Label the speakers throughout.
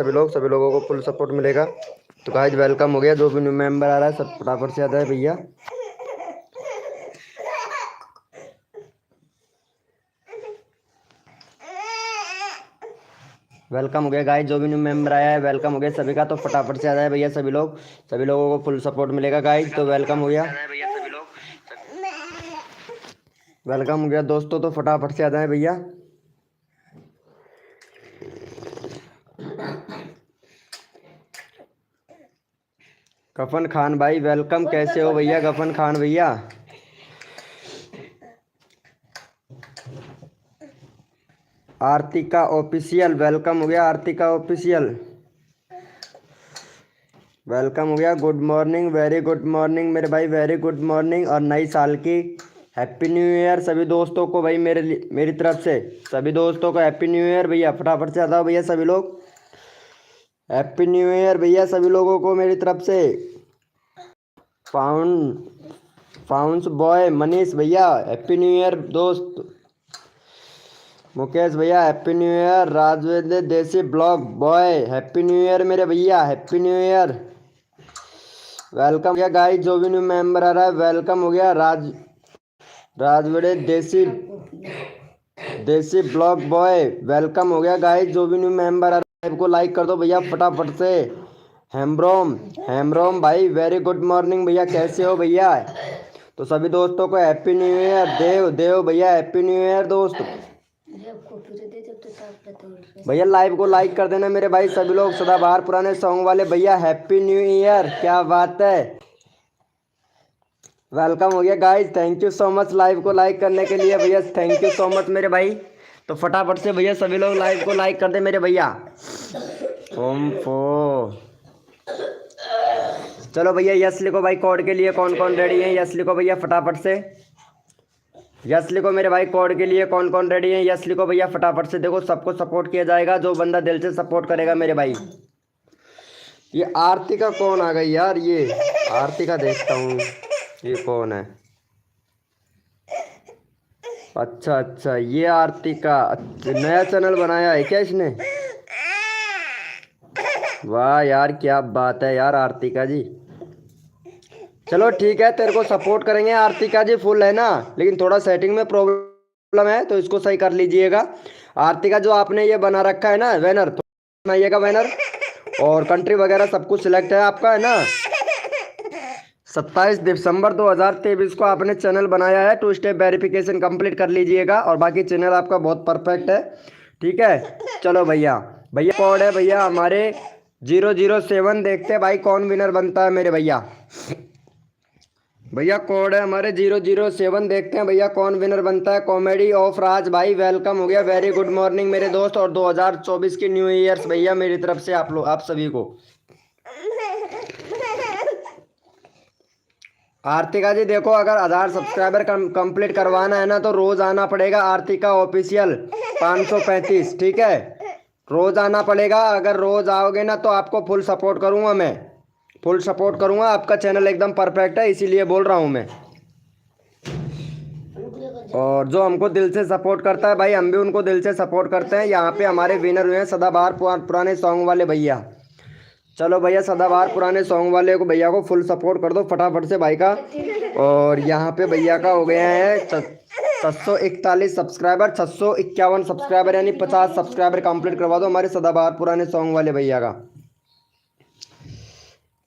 Speaker 1: सभी लोगों को फुल सपोर्ट मिलेगा। तो गाइस वेलकम हो गया, जो भी न्यू मेंबर आ रहा है सब फटाफट से आता है भैया। वेलकम हो गया गाइस, जो भी न्यू मेंबर आया है वेलकम हो गया सभी का। तो फटाफट से आ जाए भैया सभी लोग, सभी लोगों को फुल सपोर्ट मिलेगा गाइस। तो वेलकम हो गया, वेलकम हो गया दोस्तों। तो फटाफट से आ जाए भैया। गफन खान भाई वेलकम, कैसे हो भैया गफन खान भैया। आरतिका ऑफिशियल वेलकम हो गया, आरतिका ऑफिशियल वेलकम हो गया। Good morning, very good morning मेरे भाई, वेरी गुड मॉर्निंग। और नई साल की हैप्पी न्यू ईयर सभी दोस्तों को भाई, मेरी तरफ से सभी दोस्तों को हैप्पी न्यू ईयर भैया। फटाफट से आ जाओ भैया सभी लोग, हैप्पी न्यू ईयर भैया सभी लोगों को मेरी तरफ से। फाउंस बॉय मनीष भैया हैप्पी न्यू ईयर दोस्त। मुकेश भैया happy new year. Rajvendra Desi Blog Boy happy new year मेरे भैया, हैप्पी न्यू ईयर। वेलकम हो गया गाइस, जो भी न्यू मेंबर आ रहा है वेलकम हो गया। Rajvendra Desi Blog boy welcome हो गया गाइस, जो भी न्यू मेंबर आ रहा है को लाइक कर दो भैया फटाफट से। हेमरोम भाई वेरी गुड मॉर्निंग भैया, कैसे हो भैया। तो सभी दोस्तों को हैप्पी न्यू ईयर। देव भैया हैप्पी न्यू ईयर दोस्त। भैया लाइव को लाइक कर देना मेरे भाई सभी लोग। सदाबहार पुराने सॉन्ग वाले भैया हैप्पी न्यू ईयर, क्या बात है। वेलकम हो गया guys, thank you so much live को लाइक करने के लिए भैया, थैंक यू सो मच मेरे भाई। तो फटाफट से भैया सभी लोग लाइव को लाइक कर दे मेरे भैया। ओम फो चलो भैया यस लिखो भाई, कोड के लिए कौन कौन रेडी है यस लिखो भैया फटाफट से। यस लिखो मेरे भाई, कोड के लिए कौन कौन रेडी है यस लिखो भैया फटाफट से। देखो सबको सपोर्ट किया जाएगा, जो बंदा दिल से सपोर्ट करेगा मेरे भाई। ये आरती का कौन आ गई यार, ये आरती का देखता हूँ ये कौन है। अच्छा ये आरती का नया चैनल बनाया है क्या इसने। वाह यार क्या बात है यार आरतिका जी। चलो ठीक है, तेरे को सपोर्ट करेंगे आरतिका जी, फुल है ना, लेकिन थोड़ा सेटिंग में प्रॉब्लम है तो इसको सही कर लीजिएगा। आरतिका जो आपने ये बना रखा है ना बैनर, तो बनाइएगा बैनर, और कंट्री वगैरह सब कुछ सिलेक्ट है आपका है ना। 27 दिसंबर 2023 को आपने चैनल बनाया है, 2 स्टेप वेरिफिकेशन कंप्लीट कर लीजिएगा, और बाकी चैनल आपका बहुत परफेक्ट है। ठीक है चलो भैया, भैया कोड है भैया हमारे 007, देखते हैं भाई कौन विनर बनता है मेरे भैया। भैया कोड है हमारे 007, देखते हैं भैया कौन विनर बनता है। कॉमेडी ऑफ राज भाई वेलकम हो गया, वेरी गुड मॉर्निंग मेरे दोस्त, और 2024 की न्यू ईयर्स भैया मेरी तरफ से आप सभी को। आरतिका जी देखो, अगर 1000 सब्सक्राइबर कंप्लीट करवाना है ना तो रोज आना पड़ेगा आरतिका ऑफिशियल 535, ठीक है रोज आना पड़ेगा। अगर रोज आओगे ना तो आपको फुल सपोर्ट करूंगा, मैं फुल सपोर्ट करूंगा, आपका चैनल एकदम परफेक्ट है इसीलिए बोल रहा हूं मैं। और जो हमको दिल से सपोर्ट करता है भाई, हम भी उनको दिल से सपोर्ट करते हैं। यहाँ पे हमारे विनर हुए हैं सदाबहार पुराने सॉन्ग वाले भैया। चलो भैया सदाबहार पुराने सॉन्ग वाले को भैया को फुल सपोर्ट कर दो फटाफट से भाई का। और यहाँ पे भैया का हो गया है 641 सब्सक्राइबर, 651 सब्सक्राइबर, यानी 50 सब्सक्राइबर कंप्लीट करवा दो हमारे सदाबहार पुराने सॉन्ग वाले भैया का।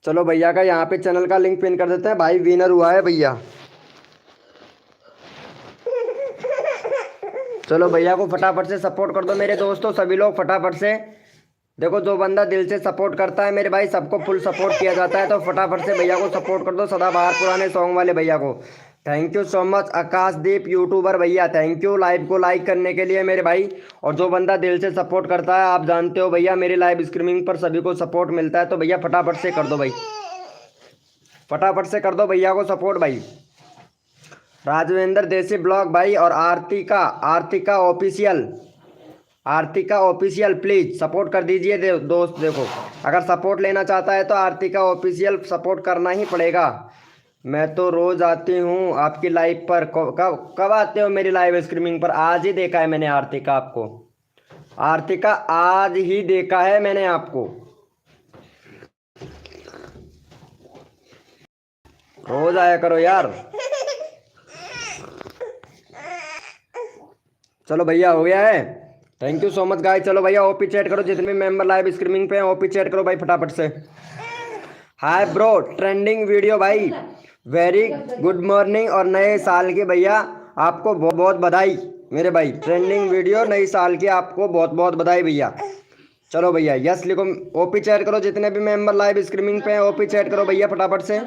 Speaker 1: चलो भैया का यहाँ पे चैनल का लिंक पिन कर देते हैं भाई, विनर हुआ है भैया। चलो भैया को फटाफट से सपोर्ट कर दो मेरे दोस्तों, सभी लोग फटाफट से। देखो जो बंदा दिल से सपोर्ट करता है मेरे भाई, सबको फुल सपोर्ट किया जाता है, तो फटाफट से भैया को सपोर्ट कर दो सदाबहार पुराने सॉन्ग वाले भैया को। Thank you so much Akashdeep YouTuber भैया, थैंक यू लाइव को लाइक करने के लिए मेरे भाई। और जो बंदा दिल से सपोर्ट करता है, आप जानते हो भैया मेरी लाइव स्ट्रीमिंग पर सभी को सपोर्ट मिलता है, तो भैया फटाफट से कर दो भाई, फटाफट से कर दो भैया को सपोर्ट भाई। राजवेंद्र देसी ब्लॉग भाई, और आरतिका ऑफिशियल प्लीज सपोर्ट कर दीजिए दोस्त। देखो अगर सपोर्ट लेना चाहता है तो आरतिका ऑफिशियल सपोर्ट करना ही पड़ेगा। मैं तो रोज आती हूँ आपकी लाइव पर, कब आते हो मेरी लाइव स्ट्रीमिंग पर। आज ही देखा है मैंने आरतिका आपको, आरतिका आज ही देखा है मैंने आपको, रोज आया करो यार। चलो भैया हो गया है। Thank you so much guys. चलो भैया ओपी चैट करो, जितने भी मेंबर लाइव स्ट्रीमिंग पे हैं ओपी चैट करो भाई फटाफट से। हाय ब्रो, ट्रेंडिंग वीडियो भाई, वेरी गुड मॉर्निंग और नए साल की भैया आपको बहुत बहुत बधाई मेरे भाई। ट्रेंडिंग वीडियो नई साल की आपको बहुत बहुत बधाई भैया। चलो भैया यस लिखो, ओपी चैट करो, जितने भी मेंबर लाइव स्ट्रीमिंग पे हैं ओपी चैट करो भैया फटाफट से।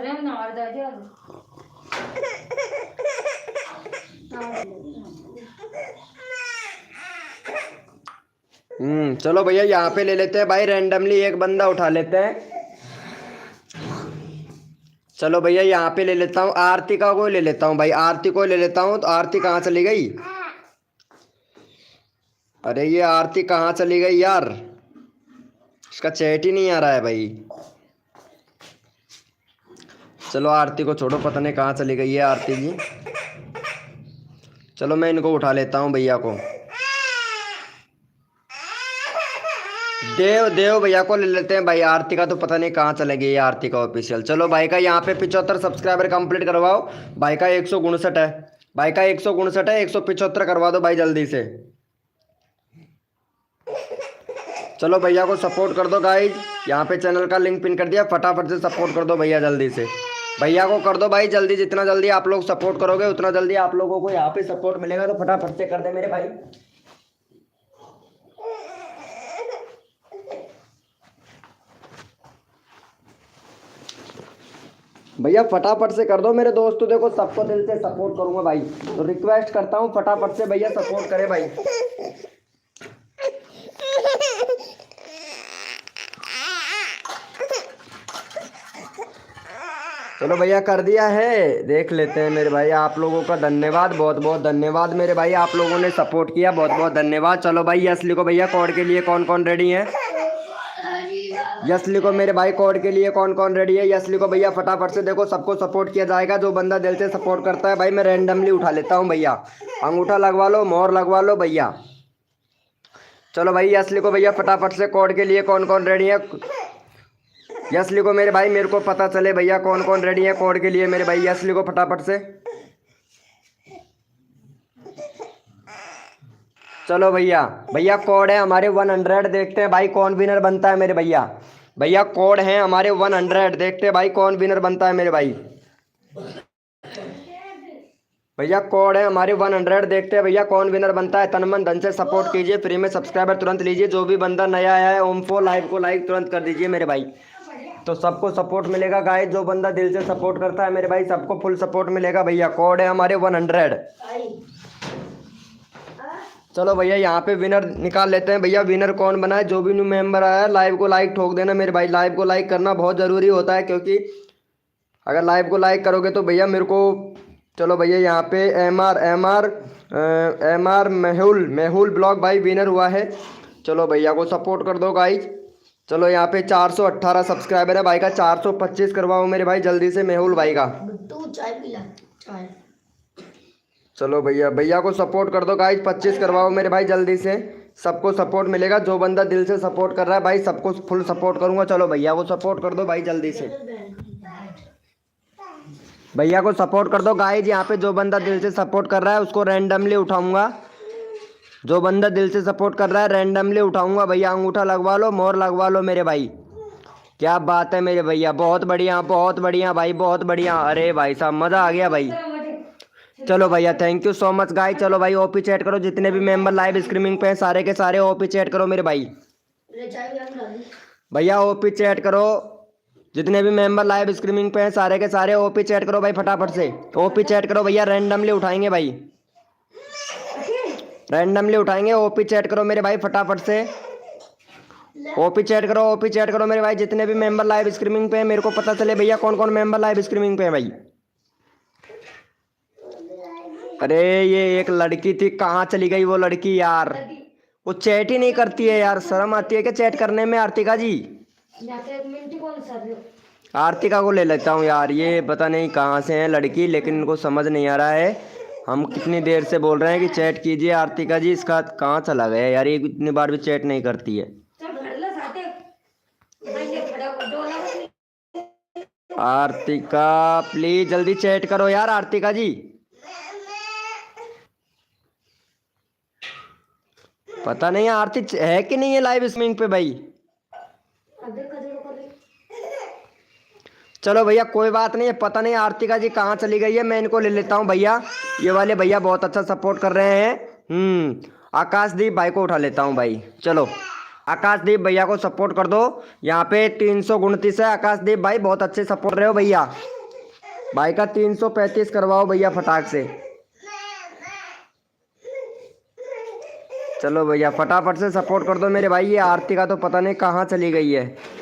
Speaker 1: चलो भैया यहाँ पे ले लेते हैं भाई, रैंडमली एक बंदा उठा लेते हैं। चलो भैया यहाँ पे ले लेता हूँ, आरतिका को ले लेता हूँ भाई, आरती को ले लेता हूँ। तो आरती कहाँ चली गई? अरे ये आरती कहाँ चली गई यार, इसका चैट ही नहीं आ रहा है भाई। चलो आरती को छोड़ो, पता नहीं कहाँ चली गई है आरती जी। चलो मैं इनको उठा लेता हूँ भैया को, देव देव भैया को ले लेते हैं भाई। आरती का तो पता नहीं कहाँ चले गई आरती का ऑफिशियल। चलो भाई का यहाँ पे 75 सब्सक्राइबर कंप्लीट करवाओ। भाई का 159 है, भाई का 159 है, 175 करवा दो भाई जल्दी से। चलो भैया को सपोर्ट कर दो गाइज, यहाँ पे चैनल का लिंक पिन कर दिया, फटाफट से सपोर्ट कर दो भैया जल्दी से। भैया को कर दो भाई जल्दी, जितना जल्दी आप लोग सपोर्ट करोगे उतना जल्दी आप लोगों को यहाँ पे सपोर्ट मिलेगा, तो फटाफट से कर दे मेरे भाई। भैया फटाफट से कर दो मेरे दोस्तों, देखो सबको दिल से सपोर्ट करूंगा भाई, तो रिक्वेस्ट करता हूँ फटाफट से भैया सपोर्ट करे भाई। चलो भैया कर दिया है, देख लेते हैं मेरे भाई। आप लोगों का धन्यवाद, बहुत बहुत धन्यवाद मेरे भाई, आप लोगों ने सपोर्ट किया, बहुत बहुत धन्यवाद। चलो भाई यस लिखो भैया, कोड के लिए कौन कौन रेडी है? यस लिखो मेरे भाई, कोड के लिए कौन कौन रेडी है? यस लिखो भैया फटाफट से, देखो सबको सपोर्ट किया जाएगा, जो बंदा दिल से सपोर्ट करता है भाई मैं रैंडमली उठा लेता हूँ भैया। अंगूठा लगवा लो, मोहर लगवा लो भैया। चलो भाई यस लिखो भैया फटाफट से, कोड के लिए कौन कौन रेडी है? यस लिखो मेरे भाई, मेरे को पता चले भैया कौन कौन रेडी है कोड के लिए मेरे भाई। यस लिखो फटाफट से। चलो भैया, भैया कोड है हमारे 100, देखते हैं भाई कौन विनर बनता है मेरे भैया। भैया कोड है हमारे 100, देखते हैं भाई कौन विनर बनता है मेरे भाई। भैया कोड है हमारे 100, देखते हैं भैया कौन विनर बनता है। तन मन धन से सपोर्ट कीजिए, फ्री में सब्सक्राइबर तुरंत लीजिए, जो भी बंदा नया आया है ओमफो लाइव को लाइक तुरंत कर दीजिए मेरे भाई, तो सबको सपोर्ट मिलेगा गाइस। जो बंदा दिल से सपोर्ट करता है मेरे भाई सबको फुल सपोर्ट मिलेगा भैया। कोड है हमारे 100। चलो भैया यहाँ पे विनर निकाल लेते हैं भैया, विनर कौन बना है। जो भी न्यू मेंबर आया है लाइव को लाइक ठोक देना मेरे भाई, लाइव को लाइक करना बहुत ज़रूरी होता है, क्योंकि अगर लाइव को लाइक करोगे तो भैया मेरे को। चलो भैया यहाँ पे एम आर मेहुल ब्लॉग भाई विनर हुआ है। चलो भैया को सपोर्ट कर दो गाइज। चलो यहाँ पे 418 सब्सक्राइबर है भाई का, 425 करवाओ मेरे भाई जल्दी से मेहुल भाई का। चलो भैया, भैया को सपोर्ट कर दो गाइज, 25 करवाओ मेरे भाई जल्दी से, सबको सपोर्ट मिलेगा। जो बंदा दिल से सपोर्ट कर रहा है भाई सबको फुल सपोर्ट करूंगा। चलो भैया को सपोर्ट कर दो भाई जल्दी से, भैया को सपोर्ट कर दो गाइज। यहाँ पे जो बंदा दिल से सपोर्ट कर रहा है उसको रैंडमली उठाऊंगा, जो बंदा दिल से सपोर्ट कर रहा है रैंडमली उठाऊंगा भैया। अंगूठा लगवा लो, मोहर लगवा लो मेरे भाई। क्या बात है मेरे भैया, बहुत बढ़िया भाई, बहुत बढ़िया। अरे भाई साहब मज़ा आ गया भाई। चलो भैया thank you so much guys. चलो भाई ओपी चैट करो, जितने भी मेंबर लाइव स्ट्रीमिंग पे हैं सारे के सारे ओपी चैट करो मेरे भाई। भैया ओपी चैट करो, जितने भी मेंबर लाइव स्ट्रीमिंग पे हैं सारे के सारे ओपी चैट करो भाई फटाफट से। ओपी चैट करो भैया, रैंडमली उठाएंगे भाई, रैंडमली उठाएंगे। ओपी चैट करो मेरे भाई फटाफट से, ओपी चैट करो, ओपी चैट करो मेरे भाई। जितने भी मेंबर लाइव स्ट्रीमिंग पे हैं मेरे को पता चले भैया कौन कौन मेंबर लाइव स्ट्रीमिंग पे हैं भाई। अरे ये एक लड़की थी, कहाँ चली गई वो लड़की यार, वो चैट ही नहीं करती है यार। शर्म आती है क्या चैट करने में? आर्तिका जी, आर्तिका को ले लेता हूँ यार, ये पता नहीं कहाँ से है लड़की, लेकिन इनको समझ नहीं आ रहा है। हम कितनी देर से बोल रहे हैं कि चैट कीजिए आरतिका जी, इसका कहाँ चला गया यार, ये इतनी बार भी चैट नहीं करती है। आरतिका प्लीज जल्दी चैट करो यार आरतिका जी। पता नहीं आरती है कि नहीं है लाइव स्ट्रीमिंग पे भाई। चलो भैया कोई बात नहीं है, पता नहीं आरतिका जी कहाँ चली गई है, मैं इनको ले लेता हूँ भैया। ये वाले भैया बहुत अच्छा सपोर्ट कर रहे हैं। आकाशदीप भाई को उठा लेता हूँ भाई। चलो आकाशदीप भैया को सपोर्ट कर दो। यहाँ पे 329 है। आकाशदीप भाई बहुत अच्छे सपोर्ट रहे हो भैया। भाई का 335 करवाओ भैया फटाक से। चलो भैया फटाफट से सपोर्ट कर दो मेरे भाई। ये आरती का तो पता नहीं कहाँ चली गई है।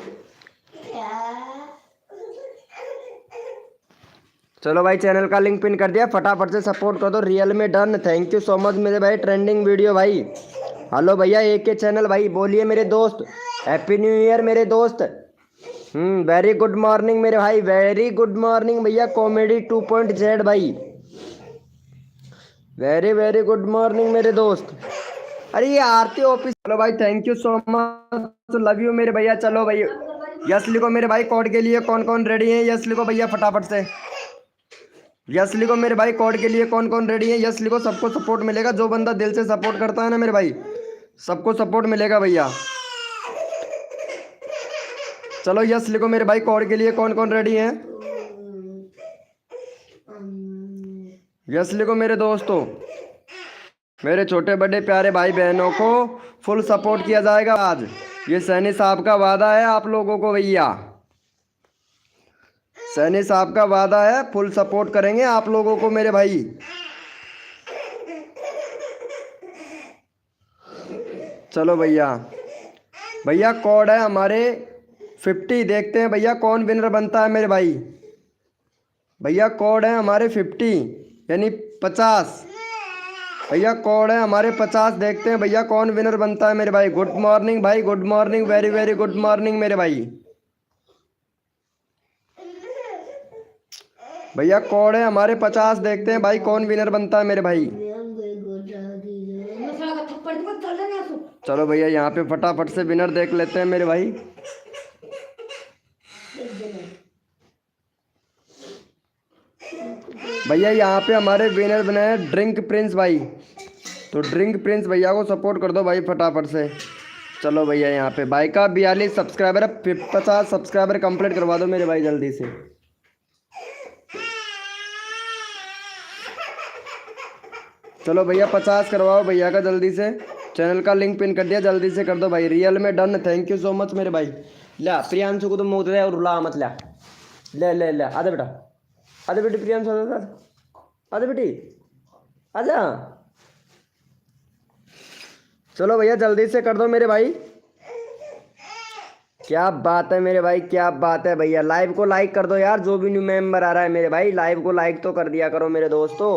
Speaker 1: चलो भाई चैनल का लिंक पिन कर दिया, फटाफट से सपोर्ट कर दो। रियल में done, thank you so much मेरे भाई। ट्रेंडिंग वीडियो भाई। हेलो भैया एक के चैनल भाई, बोलिए मेरे दोस्त। हैप्पी न्यू ईयर मेरे दोस्त। वेरी गुड मॉर्निंग मेरे भाई, वेरी गुड मॉर्निंग भैया। कॉमेडी 2.z भाई, वेरी वेरी गुड मॉर्निंग मेरे दोस्त। अरे ये आरती ऑफिस। चलो भाई thank you so much, love you मेरे भैया। चलो भाई यस लिखो मेरे भाई कोड के लिए, कौन कौन रेडी है यस लिखो भैया फटाफट से। यस लिखो मेरे भाई कोड के लिए, कौन कौन रेडी है यस लिखो। सबको सपोर्ट मिलेगा, जो बंदा दिल से सपोर्ट करता है ना मेरे भाई, सबको सपोर्ट मिलेगा भैया। चलो यस लिखो मेरे भाई कोड के लिए, कौन कौन रेडी है यस लिखो मेरे दोस्तों। मेरे छोटे बड़े प्यारे भाई बहनों को फुल सपोर्ट किया जाएगा आज। ये सैनी साहब का वादा है आप लोगों को भैया, सैनी साहब का वादा है, फुल सपोर्ट करेंगे आप लोगों को मेरे भाई। चलो भैया, भैया कोड है हमारे 50, देखते हैं भैया कौन विनर बनता है मेरे भाई। भैया कोड है हमारे 50 यानी 50। भैया कोड है हमारे 50, देखते हैं भैया कौन विनर बनता है मेरे भाई। गुड मॉर्निंग भाई, good morning, very very good morning मेरे भाई। भैया कोड है हमारे 50, देखते हैं भाई कौन विनर बनता है मेरे भाई। चलो भैया यहाँ पे फटाफट से विनर देख लेते हैं मेरे भाई। भैया यहाँ पे हमारे विनर बने हैं ड्रिंक प्रिंस भाई, तो ड्रिंक प्रिंस भैया को सपोर्ट कर दो भाई फटाफट से। चलो भैया यहाँ पे भाई का 42 सब्सक्राइबर है, 50 सब्सक्राइबर कंप्लीट करवा दो मेरे भाई जल्दी से। चलो भैया 50 करवाओ भैया का जल्दी से। चैनल का लिंक पिन कर दिया, जल्दी से कर दो भाई। रियल में done, thank you so much मेरे भाई। ले प्रियांशु को तो मुँह दे और रुला मत। ले ले ले आजा बेटा, आजा बेटी प्रियांशु, आजा बेटी आजा। चलो भैया जल्दी से कर दो मेरे भाई। क्या बात है मेरे भाई, क्या बात है भैया। लाइव को लाइक कर दो यार, जो भी न्यू मेंबर आ रहा है मेरे भाई, लाइव को लाइक तो कर दिया करो मेरे दोस्तों।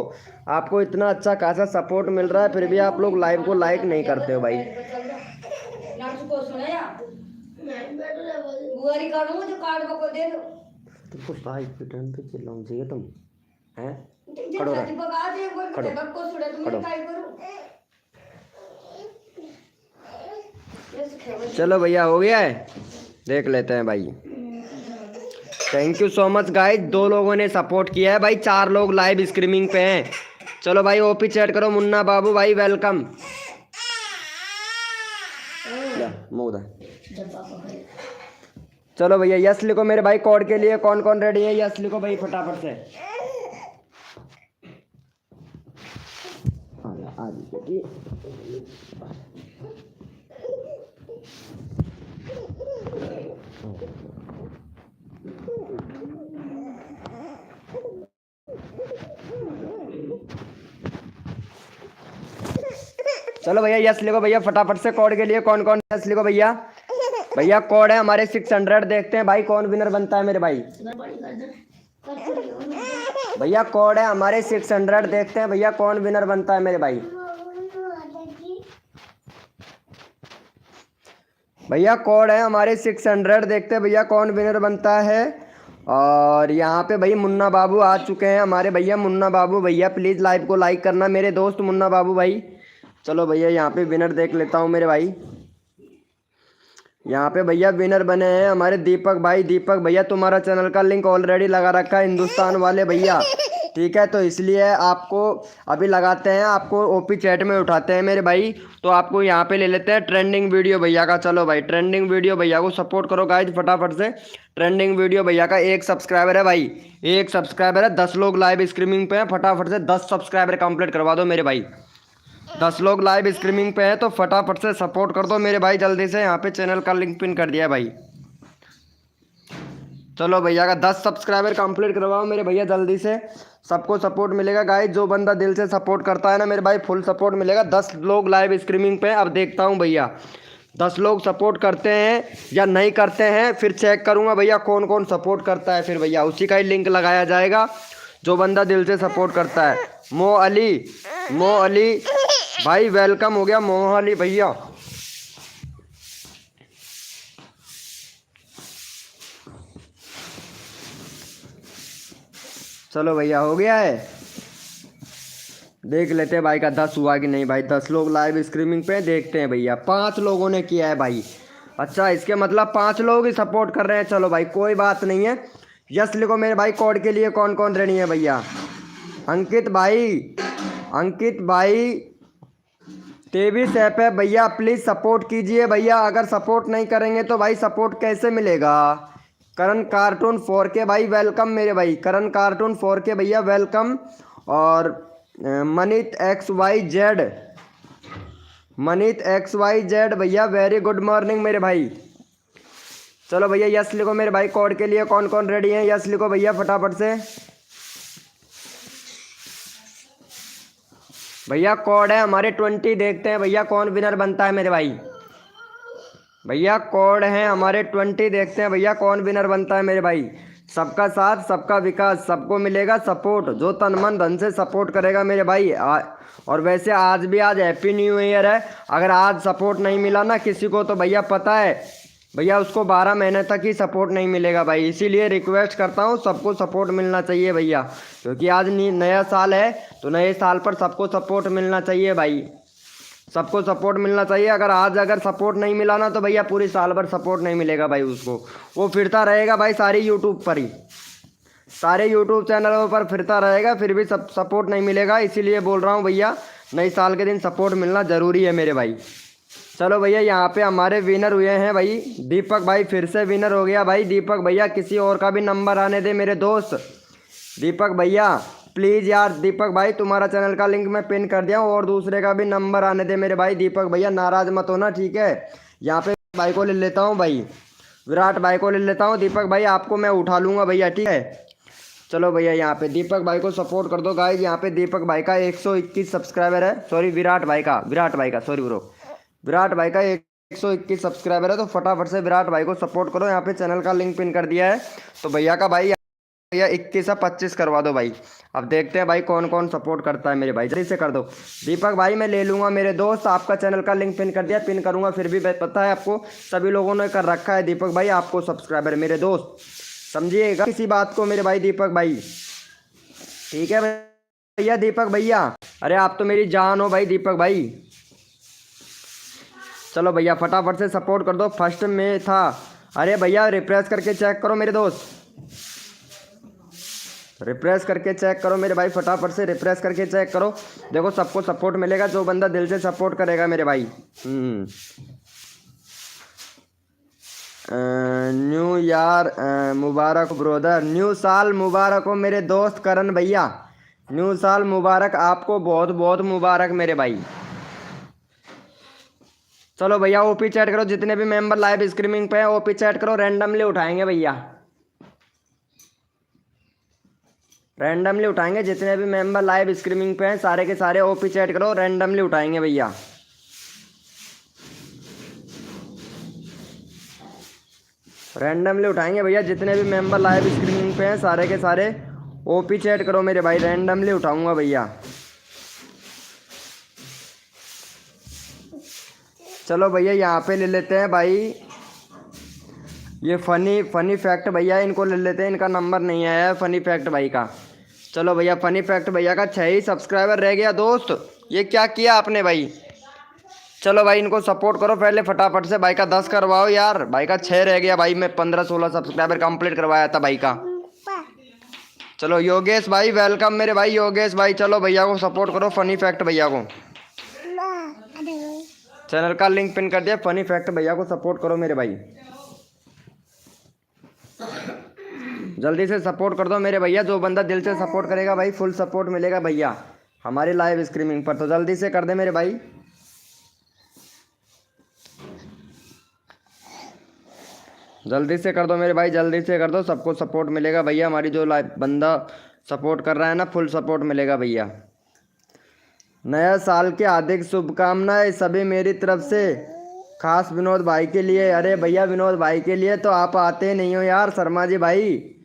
Speaker 1: आपको इतना अच्छा खासा सपोर्ट मिल रहा है, फिर भी आप लोग लाइव को लाइक नहीं करते हो भाई। तुमको भाई टर्न पे चिल्लाऊं चाहिए तुम हैं? खड़ो रह, खड़ो खड़ो। चलो भैया हो गया है, देख लेते हैं भाई। Thank you so much guys, 2 लोगों ने सपोर्ट किया है भाई, 4 लोग लाइव स्ट्रीमिंग पे हैं। चलो भाई ओपी चैट करो। मुन्ना बाबू भाई वेलकम। चलो भैया यस लिखो मेरे भाई कोड के लिए, कौन कौन रेडी है यस लिखो भाई फटाफट से। चलो भैया यस लिखो भैया फटाफट से कोड के लिए, कौन कौन यस लिखो भैया। भैया कोड है हमारे 600, देखते हैं भाई कौन विनर बनता है मेरे भाई। भैया कोड है हमारे 600, देखते हैं भैया कौन विनर बनता है मेरे भाई। भैया कोड है हमारे 600, देखते हैं भैया कौन विनर बनता है। और यहाँ पे भाई मुन्ना बाबू आ चुके हैं हमारे भैया। मुन्ना बाबू भैया प्लीज़ लाइव को लाइक करना मेरे दोस्त मुन्ना बाबू भाई। चलो भैया यहाँ पे विनर देख लेता हूँ मेरे भाई। यहाँ पे भैया विनर बने हैं हमारे दीपक भाई। दीपक भैया तुम्हारा चैनल का लिंक ऑलरेडी लगा रखा है हिंदुस्तान वाले भैया, ठीक है, तो इसलिए आपको अभी लगाते हैं, आपको ओपी चैट में उठाते हैं मेरे भाई। तो आपको यहाँ पे ले लेते हैं ट्रेंडिंग वीडियो भैया का। चलो भाई ट्रेंडिंग वीडियो भैया को सपोर्ट करो गाइज फटाफट से। ट्रेंडिंग वीडियो भैया का 1 सब्सक्राइबर है भाई, 1 सब्सक्राइबर है। 10 लोग लाइव स्ट्रीमिंग पे हैं, फटाफट से 10 सब्सक्राइबर कंप्लीट करवा दो मेरे भाई। 10 लोग लाइव स्ट्रीमिंग पे हैं तो फटाफट से सपोर्ट कर दो मेरे भाई जल्दी से। यहाँ पे चैनल का लिंक पिन कर दिया है भाई। चलो भैया का 10 सब्सक्राइबर कंप्लीट करवाओ मेरे भैया जल्दी से। सबको सपोर्ट मिलेगा गाइस, जो बंदा दिल से सपोर्ट करता है ना मेरे भाई फुल सपोर्ट मिलेगा। 10 लोग लाइव स्ट्रीमिंग पे, अब देखता हूँ भैया 10 लोग सपोर्ट करते हैं या नहीं करते हैं, फिर चेक करूँगा भैया कौन कौन सपोर्ट करता है। फिर भैया उसी का ही लिंक लगाया जाएगा जो बंदा दिल से सपोर्ट करता है। मो अली भाई वेलकम हो गया मोह अली भैया। चलो भैया हो गया है, देख लेते हैं भाई का 10 हुआ कि नहीं भाई। 10 लोग लाइव स्ट्रीमिंग पे देखते हैं भैया। 5 लोगों ने किया है भाई। अच्छा इसके मतलब 5 लोग ही सपोर्ट कर रहे हैं। चलो भाई कोई बात नहीं है। यस लिखो मेरे भाई। कोड के लिए कौन कौन रेडी है भैया? अंकित भाई तेविस ऐप है भैया, प्लीज़ सपोर्ट कीजिए भैया। अगर सपोर्ट नहीं करेंगे तो भाई सपोर्ट कैसे मिलेगा? करण कार्टून 4K भाई वेलकम मेरे भाई। करण कार्टून 4K भैया वेलकम। और मनीत XYZ भैया वेरी गुड मॉर्निंग मेरे भाई। चलो भैया यस लिखो मेरे भाई। कोड के लिए कौन कौन रेडी है? यस लिखो भैया फटाफट से। भैया कोड है हमारे 20, देखते हैं भैया कौन विनर बनता है मेरे भाई। भैया कोड है हमारे 20, देखते हैं भैया कौन विनर बनता है मेरे भाई। सबका साथ सबका विकास, सबको मिलेगा सपोर्ट। जो तन मन धन से सपोर्ट करेगा मेरे भाई। और वैसे आज हैप्पी न्यू ईयर है। अगर आज सपोर्ट नहीं मिला ना किसी को तो भैया पता है भैया उसको 12 महीने तक ही सपोर्ट नहीं मिलेगा भाई। इसीलिए रिक्वेस्ट करता हूँ सबको सपोर्ट मिलना चाहिए भैया, क्योंकि आज नया साल है तो नए साल पर सबको सपोर्ट मिलना चाहिए भाई। सबको सपोर्ट मिलना चाहिए। अगर सपोर्ट नहीं मिला ना तो भैया पूरी साल भर सपोर्ट नहीं मिलेगा भाई उसको। वो फिरता रहेगा भाई सारी यूट्यूब पर ही, सारे यूट्यूब चैनलों पर फिरता रहेगा, फिर भी सपोर्ट नहीं मिलेगा। इसीलिए बोल रहा हूँ भैया नए साल के दिन सपोर्ट मिलना ज़रूरी है मेरे भाई। चलो भैया यहाँ पे हमारे विनर हुए हैं भाई। दीपक भाई फिर से विनर हो गया भाई। दीपक भैया किसी और का भी नंबर आने दे मेरे दोस्त। दीपक भैया प्लीज़ यार, दीपक भाई तुम्हारा चैनल का लिंक मैं पिन कर दिया हूँ और दूसरे का भी नंबर आने दे मेरे भाई। दीपक भैया नाराज़ मत होना, ठीक है। यहाँ पे भाई को ले लेता हूँ भाई, विराट भाई को ले लेता हूँ। दीपक भाई आपको मैं उठा लूँगा भैया, ठीक है। चलो भैया यहाँ पे दीपक भाई को सपोर्ट कर दो गाइज। यहाँ पे दीपक भाई का 121 सब्सक्राइबर है। सॉरी विराट भाई का सॉरी ब्रो, विराट भाई का 121 सब्सक्राइबर है। तो फटाफट से विराट भाई को सपोर्ट करो। यहाँ पे चैनल का लिंक पिन कर दिया है। तो भैया का भाई भैया 21 या 25 करवा दो भाई। अब देखते हैं भाई कौन कौन सपोर्ट करता है मेरे भाई, जल्दी से कर दो। दीपक भाई मैं ले लूँगा मेरे दोस्त, आपका चैनल का लिंक पिन कर दिया, पिन करूँगा फिर भी पता है आपको सभी लोगों ने कर रखा है। दीपक भाई आपको सब्सक्राइबर मेरे दोस्त, समझिएगा किसी बात को मेरे भाई दीपक भाई, ठीक है भैया। दीपक भैया अरे आप तो मेरी जान हो भाई दीपक भाई। चलो भैया फटाफट से सपोर्ट कर दो। फर्स्ट में था, अरे भैया रिफ्रेश करके चेक करो मेरे दोस्त, रिफ्रेश करके चेक करो मेरे भाई। फटाफट से रिफ्रेश करके चेक करो। देखो सबको सपोर्ट मिलेगा जो बंदा दिल से सपोर्ट करेगा मेरे भाई। न्यू ईयर मुबारक ब्रोदर, न्यू साल मुबारक हो मेरे दोस्त करण भैया। न्यू साल मुबारक आपको, बहुत बहुत मुबारक मेरे भाई। चलो भैया ओपी चैट करो, जितने भी मेंबर लाइव स्ट्रीमिंग पे हैं ओपी चैट करो। रैंडमली उठाएंगे भैया, रैंडमली उठाएंगे। जितने भी मेंबर लाइव स्ट्रीमिंग पे हैं सारे के सारे ओपी चैट करो, रैंडमली उठाएंगे भैया। रैंडमली उठाएंगे भैया। जितने भी मेंबर लाइव स्ट्रीमिंग पे हैं सारे के सारे ओपी चैट करो मेरे भाई, रैंडमली उठाऊंगा भैया। चलो भैया यहाँ पे ले लेते हैं भाई ये फनी फनी फैक्ट भैया इनको ले लेते हैं, इनका नंबर नहीं आया है फनी फैक्ट भाई का। चलो भैया फनी फैक्ट भैया का 6 ही सब्सक्राइबर रह गया दोस्त, ये क्या किया आपने भाई। चलो भाई इनको सपोर्ट करो पहले फटाफट से, भाई का 10 करवाओ यार, भाई का 6 रह गया भाई, मैं 15-16 सब्सक्राइबर कंप्लीट करवाया था भाई का। चलो योगेश भाई वेलकम मेरे भाई योगेश भाई, चलो भैया को सपोर्ट करो फनी फैक्ट भैया को, चैनल का लिंक पिन कर दिया, फनी फैक्ट भैया को सपोर्ट करो मेरे भाई, जल्दी से सपोर्ट कर दो मेरे भैया। जो बंदा दिल से सपोर्ट करेगा भाई फुल सपोर्ट मिलेगा भैया हमारी लाइव स्ट्रीमिंग पर, तो जल्दी से कर दे मेरे भाई। जल्दी से कर दो मेरे भाई, जल्दी से कर दो, सबको सपोर्ट मिलेगा भैया, हमारी जो लाइव बंदा सपोर्ट कर रहा है ना फुल सपोर्ट मिलेगा भैया। नया साल के हार्दिक शुभकामनाएं सभी मेरी तरफ से, खास विनोद भाई के लिए। अरे भैया विनोद भाई के लिए तो आप आते नहीं हो यार शर्मा जी भाई,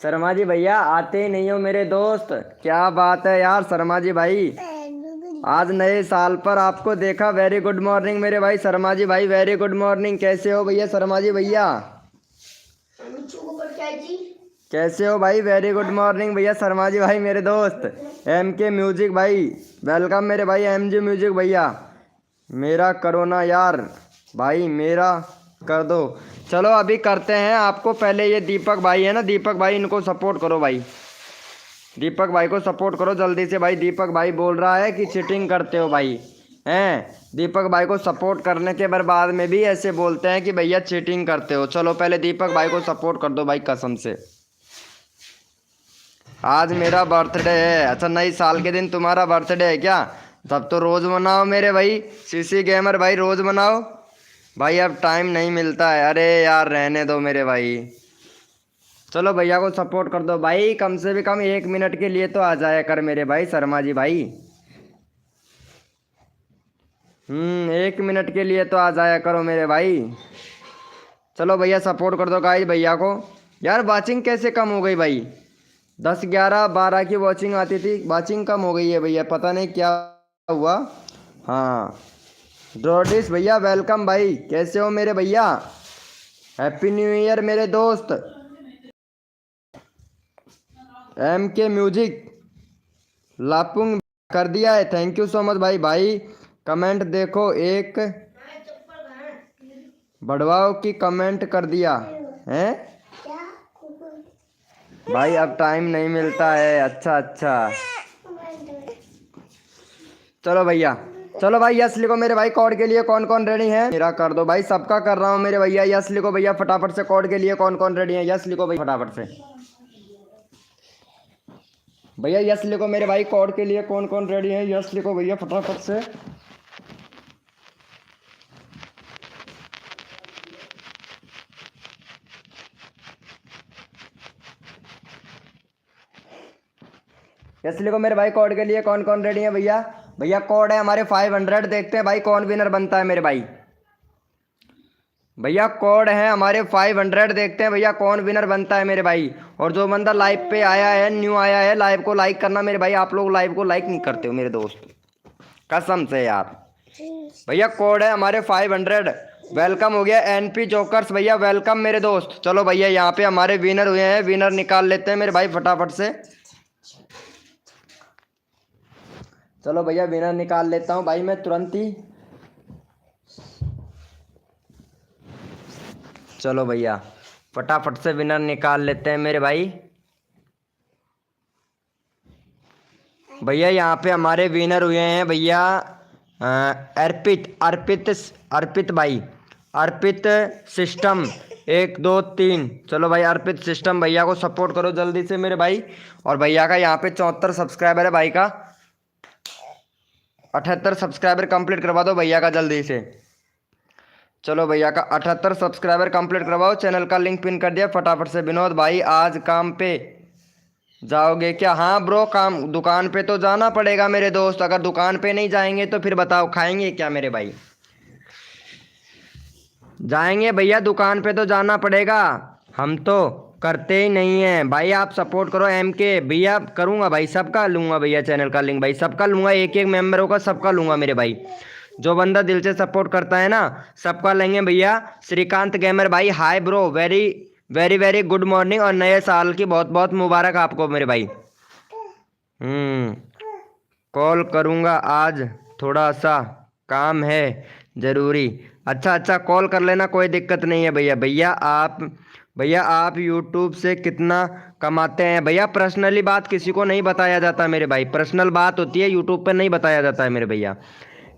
Speaker 1: शर्मा जी भैया आते ही नहीं हो मेरे दोस्त, क्या बात है यार शर्मा जी भाई, आज नए साल पर आपको देखा, वेरी गुड मॉर्निंग मेरे भाई शर्मा जी भाई, वेरी गुड मॉर्निंग। कैसे हो भैया शर्मा जी भैया, कैसे हो भाई, वेरी गुड मॉर्निंग भैया शर्मा जी भाई मेरे दोस्त। एम के म्यूजिक भाई वेलकम मेरे भाई, एम जी म्यूजिक भैया, मेरा करो ना यार भाई, मेरा कर दो। चलो अभी करते हैं आपको, पहले ये दीपक भाई है ना, दीपक भाई इनको सपोर्ट करो भाई, दीपक भाई को सपोर्ट करो जल्दी से भाई। दीपक भाई बोल रहा है कि चीटिंग करते हो भाई, हैं दीपक भाई को सपोर्ट करने के बाद में भी ऐसे बोलते हैं कि भैया चीटिंग करते हो। चलो पहले दीपक भाई को सपोर्ट कर दो भाई कसम से। आज मेरा बर्थडे है, अच्छा नई साल के दिन तुम्हारा बर्थडे है क्या, तब तो रोज़ मनाओ मेरे भाई, सीसी गेमर भाई रोज़ मनाओ भाई, अब टाइम नहीं मिलता है, अरे यार रहने दो मेरे भाई। चलो भैया को सपोर्ट कर दो भाई, कम से भी कम 1 मिनट के लिए तो आ जाया कर मेरे भाई शर्मा जी भाई, 1 मिनट के लिए तो आ जाया करो मेरे भाई। चलो भैया सपोर्ट कर दो गाइस भैया को। यार वॉचिंग कैसे कम हो गई भाई, 10 11 12 की वॉचिंग आती थी, वॉचिंग कम हो गई है भैया, पता नहीं क्या हुआ। हाँ ड्रोडिस भैया वेलकम भाई, कैसे हो मेरे भैया, हैप्पी न्यू ईयर मेरे दोस्त। एम के म्यूजिक लापुंग कर दिया है, थैंक यू सो मच भाई। भाई कमेंट देखो, एक बढ़वाओ की कमेंट कर दिया है भाई, अब टाइम नहीं मिलता है, अच्छा अच्छा। चलो भैया, चलो भाई यस लिखो मेरे भाई, कोड के लिए कौन कौन रेडी है मेरा कर दो भाई, सबका कर रहा हूँ मेरे भैया, यस लिखो भैया फटाफट से, कोड के लिए कौन कौन रेडी है यस लिखो भाई फटाफट से भैया, यस लिखो मेरे भाई, कोड के लिए कौन कौन रेडी है यस लिखो भैया फटाफट से। यस लिखो मेरे भाई, कोड के लिए कौन कौन रेडी है भैया। भैया कोड है हमारे 500, देखते हैं भाई कौन विनर बनता है मेरे भाई। भैया कोड है हमारे 500, देखते हैं भैया कौन विनर बनता है मेरे भाई। और जो बंदा लाइव पे आया है, न्यू आया है, लाइव को लाइक करना मेरे भाई, आप लोग लाइव को लाइक नहीं करते हो मेरे दोस्त कसम से यार। भैया कोड है हमारे 500, वेलकम हो गया एनपी जोकर्स भैया, वेलकम मेरे दोस्त। चलो भैया यहाँ पे हमारे विनर हुए हैं, विनर निकाल लेते हैं मेरे भाई फटाफट से। चलो भैया विनर निकाल लेता हूँ भाई मैं तुरंत ही। चलो भैया फटाफट से विनर निकाल लेते हैं मेरे भाई। भैया यहाँ पे हमारे विनर हुए हैं भैया अर्पित भाई, अर्पित सिस्टम 1 2 3। चलो भाई अर्पित सिस्टम भैया को सपोर्ट करो जल्दी से मेरे भाई। और भैया का यहाँ पे 74 सब्सक्राइबर है, भाई का 78 सब्सक्राइबर कंप्लीट करवा दो भैया का जल्दी से। चलो भैया का 78 सब्सक्राइबर कंप्लीट करवाओ, चैनल का लिंक पिन कर दिया फटाफट से। विनोद भाई आज काम पे जाओगे क्या, हाँ ब्रो काम दुकान पे तो जाना पड़ेगा मेरे दोस्त, अगर दुकान पे नहीं जाएंगे तो फिर बताओ खाएंगे क्या मेरे भाई। जाएंगे भैया दुकान पे तो जाना पड़ेगा, हम तो करते ही नहीं हैं भाई। आप सपोर्ट करो एम के भैया, करूँगा भाई सबका लूँगा भैया, चैनल का लिंक भाई सबका लूँगा, एक एक मेंबरों का सबका लूँगा मेरे भाई। जो बंदा दिल से सपोर्ट करता है ना सबका लेंगे भैया। श्रीकांत गेमर भाई hi bro, very very very good morning और नए साल की बहुत बहुत मुबारक आपको मेरे भाई। कॉल करूँगा आज, थोड़ा सा काम है ज़रूरी। अच्छा अच्छा, कॉल कर लेना, कोई दिक्कत नहीं है भैया। भैया आप यूट्यूब से कितना कमाते हैं? भैया पर्सनली बात किसी को नहीं बताया जाता मेरे भाई, पर्सनल बात होती है यूट्यूब पे नहीं बताया जाता है मेरे भैया।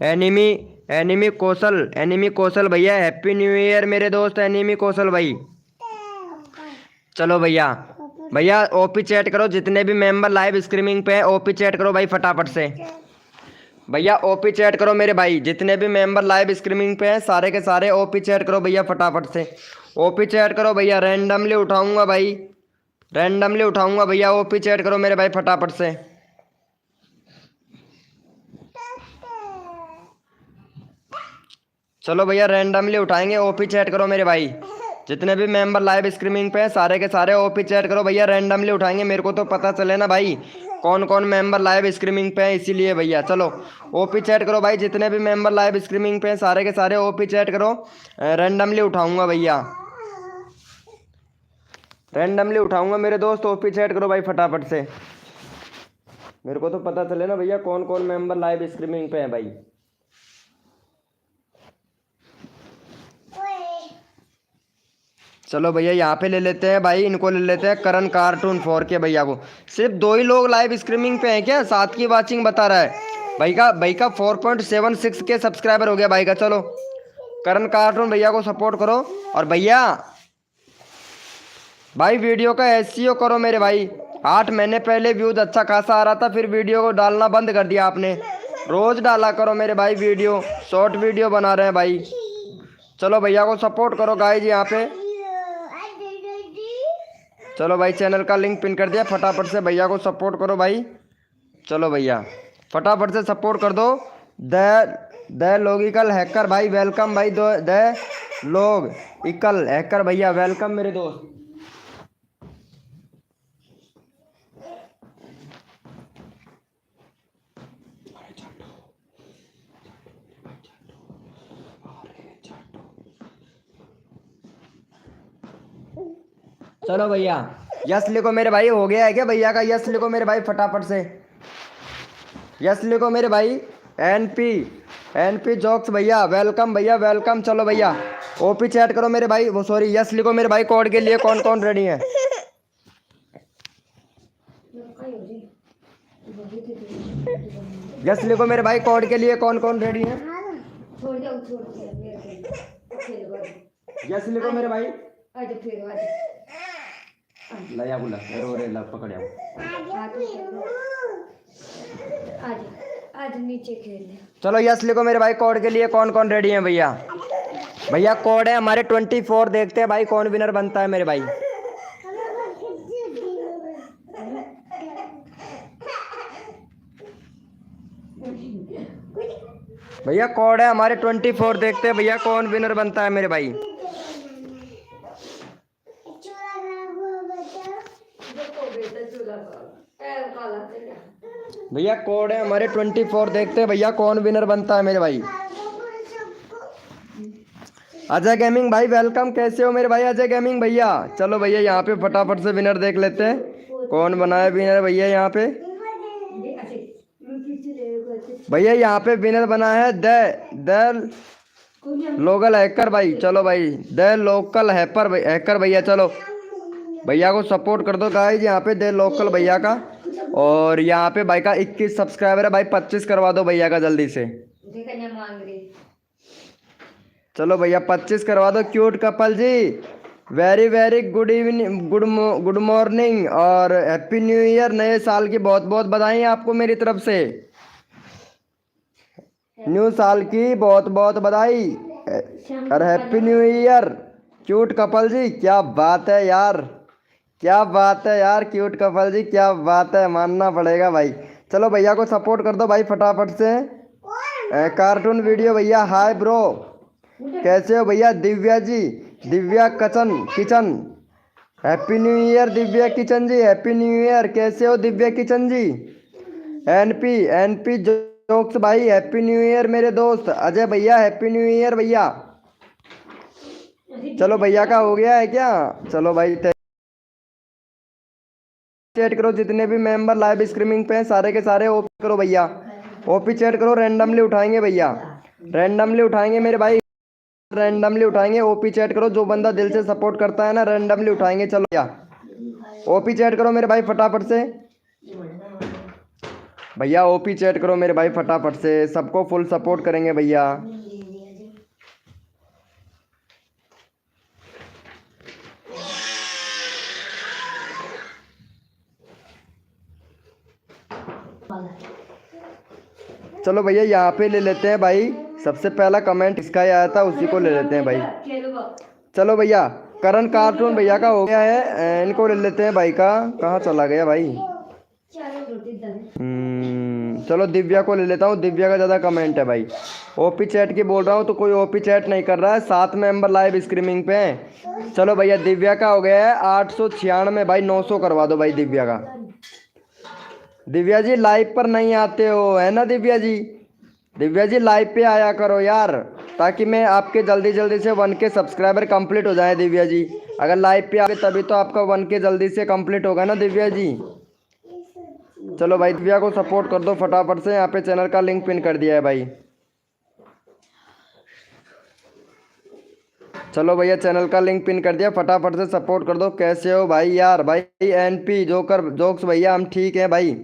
Speaker 1: एनिमी एनिमी कौशल भैया हैप्पी न्यू ईयर मेरे दोस्त एनिमी कौशल भाई। चलो भैया, भैया ओपी चैट करो, जितने भी मेंबर लाइव स्ट्रीमिंग पे है ओपी चैट करो भाई फटाफट से। भैया ओपी चैट करो मेरे भाई, जितने भी मेंबर लाइव स्ट्रीमिंग पे हैं सारे के सारे ओपी चैट करो भैया फटाफट से। ओपी चैट करो भैया, रैंडमली उठाऊंगा भाई, रैंडमली उठाऊंगा भैया। ओपी चैट करो मेरे भाई फटाफट से। चलो भैया रैंडमली उठाएंगे, ओपी चैट करो मेरे भाई। जितने भी मेंबर लाइव स्ट्रीमिंग पे हैं सारे के सारे ओपी चैट करो भैया, रैंडमली उठाएंगे, मेरे को तो पता चले ना भाई कौन कौन मेंबर लाइव स्ट्रीमिंग पे हैं, इसीलिए भैया। चलो ओपी चैट करो भाई, जितने भी मेंबर लाइव स्ट्रीमिंग पे हैं सारे के सारे ओपी चैट करो, रैंडमली उठाऊंगा भैया, रैंडमली उठाऊंगा मेरे दोस्त। ओपी चैट करो भाई फटाफट से, मेरे को तो पता चले ना भैया कौन कौन मेंबर लाइव स्ट्रीमिंग पे हैं भाई। चलो भैया यहाँ पे ले लेते हैं भाई, इनको ले लेते हैं करण कार्टून 4 के भैया को। सिर्फ 2 ही लोग लाइव स्ट्रीमिंग पे हैं क्या? 7 की वाचिंग बता रहा है भाई का 4.76 के सब्सक्राइबर हो गया भाई का। चलो करण कार्टून भैया को सपोर्ट करो। और भैया भाई वीडियो का एसईओ करो मेरे भाई। 8 महीने पहले व्यूज अच्छा खासा आ रहा था, फिर वीडियो को डालना बंद कर दिया आपने। रोज डाला करो मेरे भाई वीडियो, शॉर्ट वीडियो बना रहे हैं भाई। चलो भैया को सपोर्ट करो गाइज यहाँ पे। चलो भाई चैनल का लिंक पिन कर दिया, फटाफट से भैया को सपोर्ट करो भाई। चलो भैया फटाफट से सपोर्ट कर दो। द लॉजिकल हैकर भाई वेलकम भाई, द लॉजिकल हैकर भैया वेलकम मेरे दोस्त। चलो भैया यस लिखो मेरे भाई, हो गया है क्या भैया का? यस लिखो मेरे भाई फटाफट से, यस लिखो मेरे भाई। एनपी जॉक्स भैया वेलकम भैया वेलकम। चलो भैया ओपी चैट करो मेरे भाई, वो सॉरी यस लिखो मेरे भाई। कोड के लिए कौन कौन रेडी है? यस लिखो मेरे भाई, कोड के लिए कौन कौन रेडी है? यस लिखो मेरे भाई। लया बुला रो रे ला पकड़
Speaker 2: आज नीचे खेलने।
Speaker 1: चलो यस लिखो मेरे भाई, कोड के लिए कौन कौन रेडी है भैया? भैया कोड है हमारे 24, देखते हैं भाई कौन विनर बनता है मेरे भाई। भैया कोड है हमारे 24, देखते हैं भैया कौन विनर बनता है मेरे भाई। भैया कोड है हमारे 24, देखते हैं भैया कौन विनर बनता है मेरे भाई। अजय गेमिंग भाई वेलकम, कैसे हो मेरे भाई अजय गेमिंग भैया? चलो भैया यहाँ पे फटाफट से विनर देख लेते हैं कौन बना है विनर भैया। यहाँ पे भैया यहाँ पे विनर बना है द लोकल हैकर भाई। चलो भाई द लोकल हैकर भैया। चलो भैया को सपोर्ट कर दो गाइज यहाँ पे द लोकल भैया का। और यहाँ पे भाई का 21 सब्सक्राइबर है भाई, 25 करवा दो भैया का जल्दी से। चलो भैया 25 करवा दो। Cute couple ji very very good evening, good morning और हैप्पी न्यू ईयर। नए साल की बहुत बहुत बधाई आपको मेरी तरफ से, न्यू साल की बहुत बहुत बधाई और happy new year. Cute couple ji क्या बात है यार, क्या बात है यार क्यूट कपल जी, क्या बात है, मानना पड़ेगा भाई। चलो भैया को सपोर्ट कर दो भाई फटाफट से। कार्टून वीडियो भैया हाय ब्रो, कैसे हो भैया? Divya ji, Divya Kitchen happy new year Divya Kitchen ji, happy new year. कैसे हो Divya Kitchen ji? NP Jokes भाई हैप्पी न्यू ईयर मेरे दोस्त। अजय भैया हैप्पी न्यू ईयर भैया। चलो भैया का हो गया है क्या? चलो भाई चैट करो, जितने भी मेंबर लाइव स्ट्रीमिंग पे हैं सारे के सारे ओपी करो भैया। ओपी चैट करो, रैंडमली उठाएंगे भैया, रैंडमली उठाएंगे मेरे भाई, रैंडमली उठाएंगे। ओपी चैट करो, जो बंदा दिल से सपोर्ट करता है ना रैंडमली उठाएंगे। चलो भैया ओपी चैट करो मेरे भाई फटाफट से। भैया ओपी चैट करो मेरे भाई फटाफट से, सबको फुल सपोर्ट करेंगे भैया। चलो भैया यहाँ पे ले लेते हैं भाई, सबसे पहला कमेंट इसका ही आया था, उसी को ले लेते हैं भाई। चलो भैया करण कार्टून भैया का हो गया है, इनको ले लेते हैं भाई का। कहाँ चला गया भाई? चलो दिव्या को ले लेता हूँ, दिव्या का ज़्यादा कमेंट है भाई। ओपी चैट की बोल रहा हूँ तो कोई ओपी चैट नहीं कर रहा है, 7 मेंबर लाइव स्ट्रीमिंग पे हैं। चलो भैया दिव्या का हो गया है 896 भाई, 900 करवा दो भाई दिव्या का। दिव्या जी लाइव पर नहीं आते हो है ना दिव्या जी? दिव्या जी लाइव पे आया करो यार, ताकि मैं आपके जल्दी जल्दी से 1K सब्सक्राइबर कंप्लीट हो जाए दिव्या जी। अगर लाइव पे आगे तभी तो आपका 1K जल्दी से कंप्लीट होगा ना दिव्या जी। चलो भाई दिव्या को सपोर्ट कर दो फटाफट से, यहाँ पे चैनल का लिंक पिन कर दिया है भाई। चलो भैया चैनल का लिंक पिन कर दिया, फटाफट से सपोर्ट कर दो। कैसे हो भाई? यार भाई एनपी जोकर जोक्स भैया हम ठीक हैं भाई,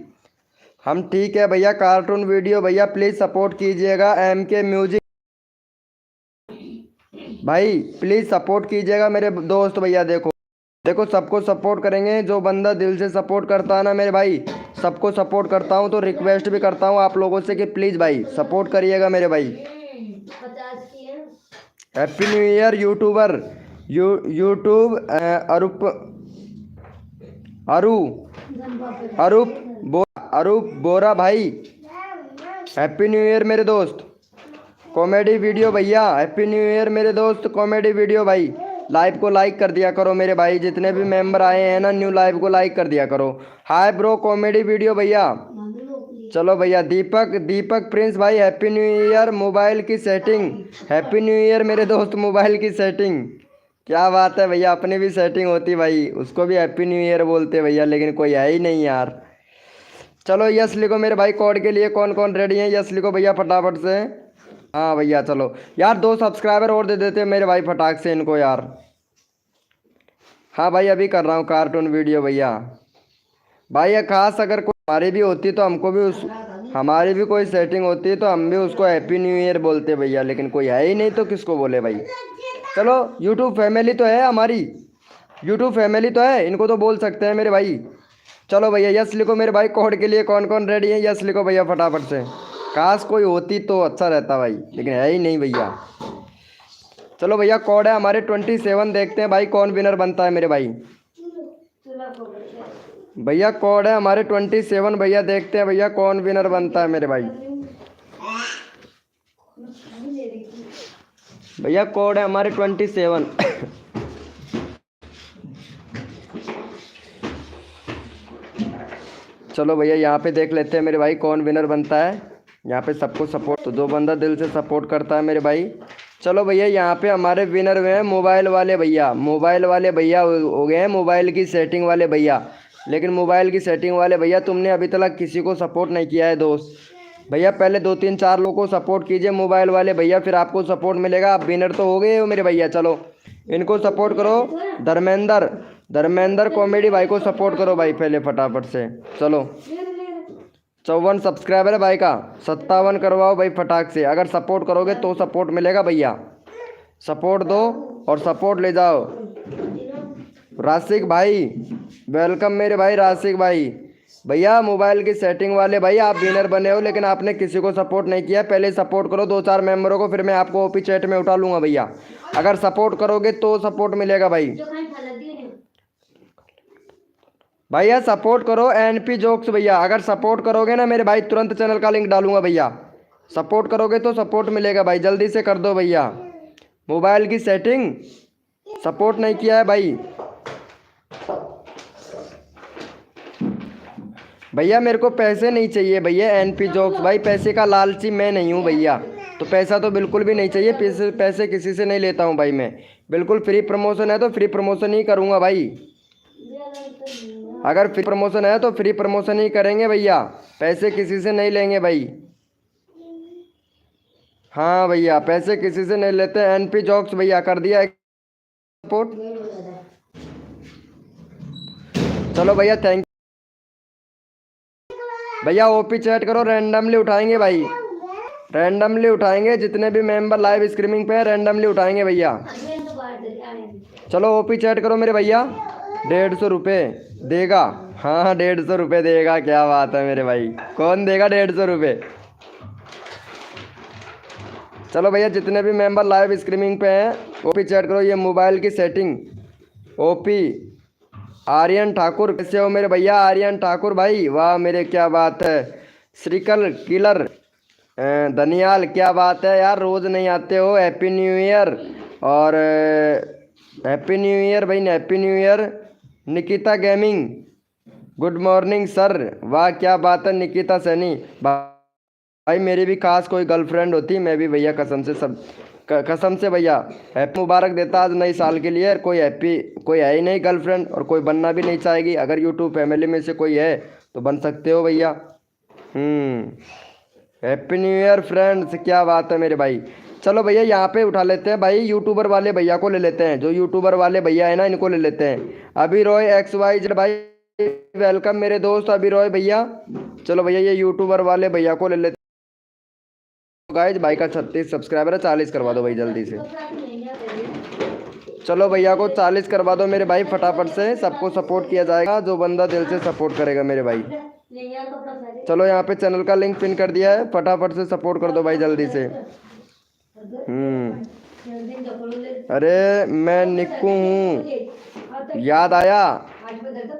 Speaker 1: हम ठीक है भैया। कार्टून वीडियो भैया प्लीज़ सपोर्ट कीजिएगा। MK म्यूजिक भाई प्लीज़ सपोर्ट कीजिएगा मेरे दोस्त भैया। देखो देखो सबको सपोर्ट करेंगे, जो बंदा दिल से सपोर्ट करता है ना मेरे भाई, सबको सपोर्ट करता हूँ। तो रिक्वेस्ट भी करता हूँ आप लोगों से कि प्लीज़ भाई सपोर्ट करिएगा मेरे भाई। Happy new year YouTuber YouTube Arup Arup Bora भाई, हैप्पी न्यू ईयर मेरे दोस्त। कॉमेडी वीडियो भैया हैप्पी न्यू ईयर मेरे दोस्त, कॉमेडी वीडियो भाई। लाइव को लाइक कर दिया करो मेरे भाई, जितने भी मेंबर आए हैं ना न्यू लाइव को लाइक कर दिया करो। हाय ब्रो कॉमेडी वीडियो भैया। चलो भैया दीपक प्रिंस भाई हैप्पी न्यू ईयर। मोबाइल की सेटिंग हैप्पी न्यू ईयर मेरे दोस्त, मोबाइल की सेटिंग। क्या बात है भैया, अपनी भी सेटिंग होती भाई, उसको भी हैप्पी न्यू ईयर बोलते भैया, लेकिन कोई है ही नहीं यार। चलो यस लिखो मेरे भाई, कोड के लिए कौन कौन रेडी है यस लिखो भैया फटाफट से। हाँ भैया चलो यार 2 सब्सक्राइबर और दे देते मेरे भाई फटाक से इनको यार। हाँ भाई अभी कर रहा हूँ कार्टून वीडियो भैया। भाई खास अगर कोई हमारी भी होती तो हमको भी उस हमारी भी कोई सेटिंग होती तो हम भी उसको हैप्पी न्यू ईयर बोलते भैया, लेकिन कोई है ही नहीं तो किसको बोले भाई। चलो यूट्यूब फैमिली तो है हमारी, यूट्यूब फैमिली तो है, इनको तो बोल सकते हैं मेरे भाई। चलो भैया यस लिखो मेरे भाई, कोड के लिए कौन कौन रेडी है यस लिखो भैया फटाफट से। काश कोई होती तो अच्छा रहता भाई, लेकिन है ही नहीं भैया। चलो भैया कोड है हमारे 27, देखते हैं भाई कौन विनर बनता है मेरे भाई। भैया कोड है हमारे 27 भैया, देखते हैं भैया कौन विनर बनता है मेरे भाई। भैया कोड है हमारे 27। चलो भैया यहाँ पे देख लेते हैं मेरे भाई कौन विनर बनता है। यहाँ पे सबको सपोर्ट, तो जो बंदा दिल से सपोर्ट करता है मेरे भाई। चलो भैया यहाँ पे हमारे विनर हुए हैं मोबाइल वाले भैया, मोबाइल वाले भैया हो गए हैं, मोबाइल की सेटिंग वाले भैया। लेकिन मोबाइल की सेटिंग वाले भैया तुमने अभी तक किसी को सपोर्ट नहीं किया है दोस्त। भैया पहले 2-3-4 लोगों को सपोर्ट कीजिए मोबाइल वाले भैया, फिर आपको सपोर्ट मिलेगा। आप विनर तो हो गए हो मेरे भैया। चलो इनको सपोर्ट करो। धर्मेंद्र कॉमेडी भाई को सपोर्ट करो भाई पहले फटाफट से। चलो 54 सब्सक्राइबर है भाई का, 57 करवाओ भाई फटाक से। अगर सपोर्ट करोगे तो सपोर्ट मिलेगा भैया, सपोर्ट दो और सपोर्ट ले जाओ। राशिक भाई वेलकम मेरे भाई, राशिक भाई। भैया मोबाइल की सेटिंग वाले भाई आप विनर बने हो, लेकिन आपने किसी को सपोर्ट नहीं किया। पहले सपोर्ट करो 2-4 मेंबरों को, फिर मैं आपको ओपी चैट में उठा लूँगा भैया। अगर सपोर्ट करोगे तो सपोर्ट मिलेगा भाई। भैया सपोर्ट करो एनपी जोक्स भैया, अगर सपोर्ट करोगे ना मेरे भाई तुरंत चैनल का लिंक डालूंगा भैया। सपोर्ट करोगे तो सपोर्ट मिलेगा भाई, जल्दी से कर दो भैया। मोबाइल की सेटिंग सपोर्ट नहीं किया है भाई। भैया मेरे को पैसे नहीं चाहिए भैया, एनपी जोक्स भाई, पैसे का लालची मैं नहीं हूँ भैया। तो पैसा तो बिल्कुल भी नहीं चाहिए, पैसे पैसे किसी से नहीं लेता हूँ भाई मैं। बिल्कुल फ्री प्रमोशन है तो फ्री प्रमोशन ही करूँगा भाई। अगर फ्री प्रमोशन है तो फ्री प्रमोशन ही करेंगे भैया, पैसे किसी से नहीं लेंगे भाई। हाँ भैया पैसे किसी से नहीं लेते। एनपी जॉक्स भैया कर दिया सपोर्ट। चलो भैया थैंक। भैया ओपी चैट करो, रैंडमली उठाएंगे भाई, रैंडमली उठाएंगे। जितने भी मेंबर लाइव स्ट्रीमिंग पे हैं रैंडमली उठाएंगे भैया। चलो ओपी चैट करो मेरे भैया। 150 रुपये देगा? हाँ 150 रुपये देगा, क्या बात है मेरे भाई। कौन देगा 150 रुपये? चलो भैया जितने भी मेंबर लाइव स्ट्रीमिंग पे हैं ओपी चैट करो। ये मोबाइल की सेटिंग ओपी आर्यन ठाकुर, कैसे हो मेरे भैया? आर्यन ठाकुर भाई वाह मेरे, क्या बात है। श्रीकल किलर धनियाल, क्या बात है यार, रोज़ नहीं आते हो। Happy new year. और हैप्पी न्यू ईयर भाई, happy new year. Nikita gaming good morning sir, वाह क्या बात है निकिता सैनी। भाई मेरी भी खास कोई गर्लफ्रेंड होती मैं भी भैया कसम से सब कसम से भैया हैप्पी मुबारक देता आज नई साल के लिए। कोई है ही नहीं गर्लफ्रेंड, और कोई बनना भी नहीं चाहेगी। अगर यूट्यूब फैमिली में से कोई है तो बन सकते हो भैया। हैप्पी न्यू ईयर फ्रेंड्स, क्या बात है मेरे भाई। चलो भैया यहाँ पे उठा लेते हैं भाई, यूट्यूबर वाले भैया को ले लेते हैं। जो यूट्यूबर वाले भैया है ना इनको ले लेते हैं। अभी रॉय XYZ भाई वेलकम मेरे दोस्त अभी रॉय भैया। चलो भैया ये यूट्यूबर वाले भैया को ले लेते हैं। गाइस भाई का 36 सब्सक्राइबर है, 40 करवा दो भाई जल्दी से। चलो भैया को 40 करवा दो मेरे भाई फटाफट से। सबको सपोर्ट किया जाएगा जो बंदा दिल से सपोर्ट करेगा मेरे भाई। चलो यहाँ पे चैनल का लिंक पिन कर दिया है, फटाफट से सपोर्ट कर दो भाई जल्दी से। अरे मैं निक्कू हूँ, याद आया।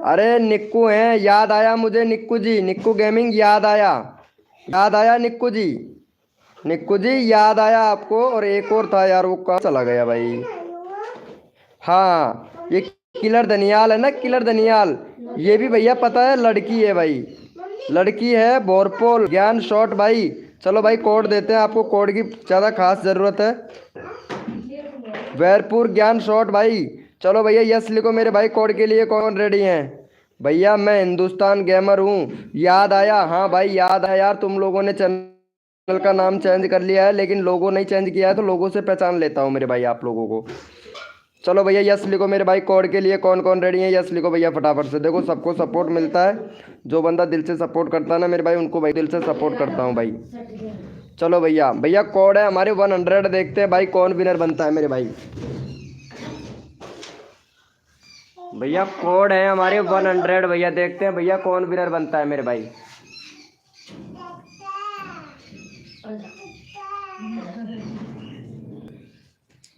Speaker 1: अरे निक्कू हैं, याद आया मुझे निक्कू जी, निक्कू गेमिंग याद आया, याद आया निक्कू जी, निक्कू जी याद आया आपको। और एक और था यार, वो कहाँ चला गया भाई। हाँ ये किलर धनियाल है ना, किलर धनियाल, ये भी भैया पता है लड़की है भाई, लड़की है। बोरपोल ज्ञान शॉट भाई। चलो भाई कोड देते हैं आपको, कोड की ज़्यादा खास ज़रूरत है। वैरपुर ज्ञान शॉट भाई। चलो भैया यस लिखो मेरे भाई कोड के लिए। कौन रेडी हैं भैया? मैं हिंदुस्तान गेमर हूँ, याद आया। हाँ भाई याद आया यार, तुम लोगों ने चैनल का नाम चेंज कर लिया है लेकिन लोगो नहीं चेंज किया है, तो लोगों से पहचान लेता हूँ मेरे भाई आप लोगों को। चलो भैया यस लिखो मेरे भाई कोड के लिए। कौन कौन रेडी है? यस लिखो भैया फटाफट से। देखो सबको सपोर्ट मिलता है, जो बंदा दिल से सपोर्ट करता है ना मेरे भाई उनको भाई दिल से सपोर्ट करता हूँ भाई। चलो भैया, भैया कोड है हमारे 100। देखते हैं भाई कौन विनर बनता है मेरे भाई। भैया कोड है हमारे 100 भैया, देखते हैं भैया कौन विनर बनता है मेरे भाई।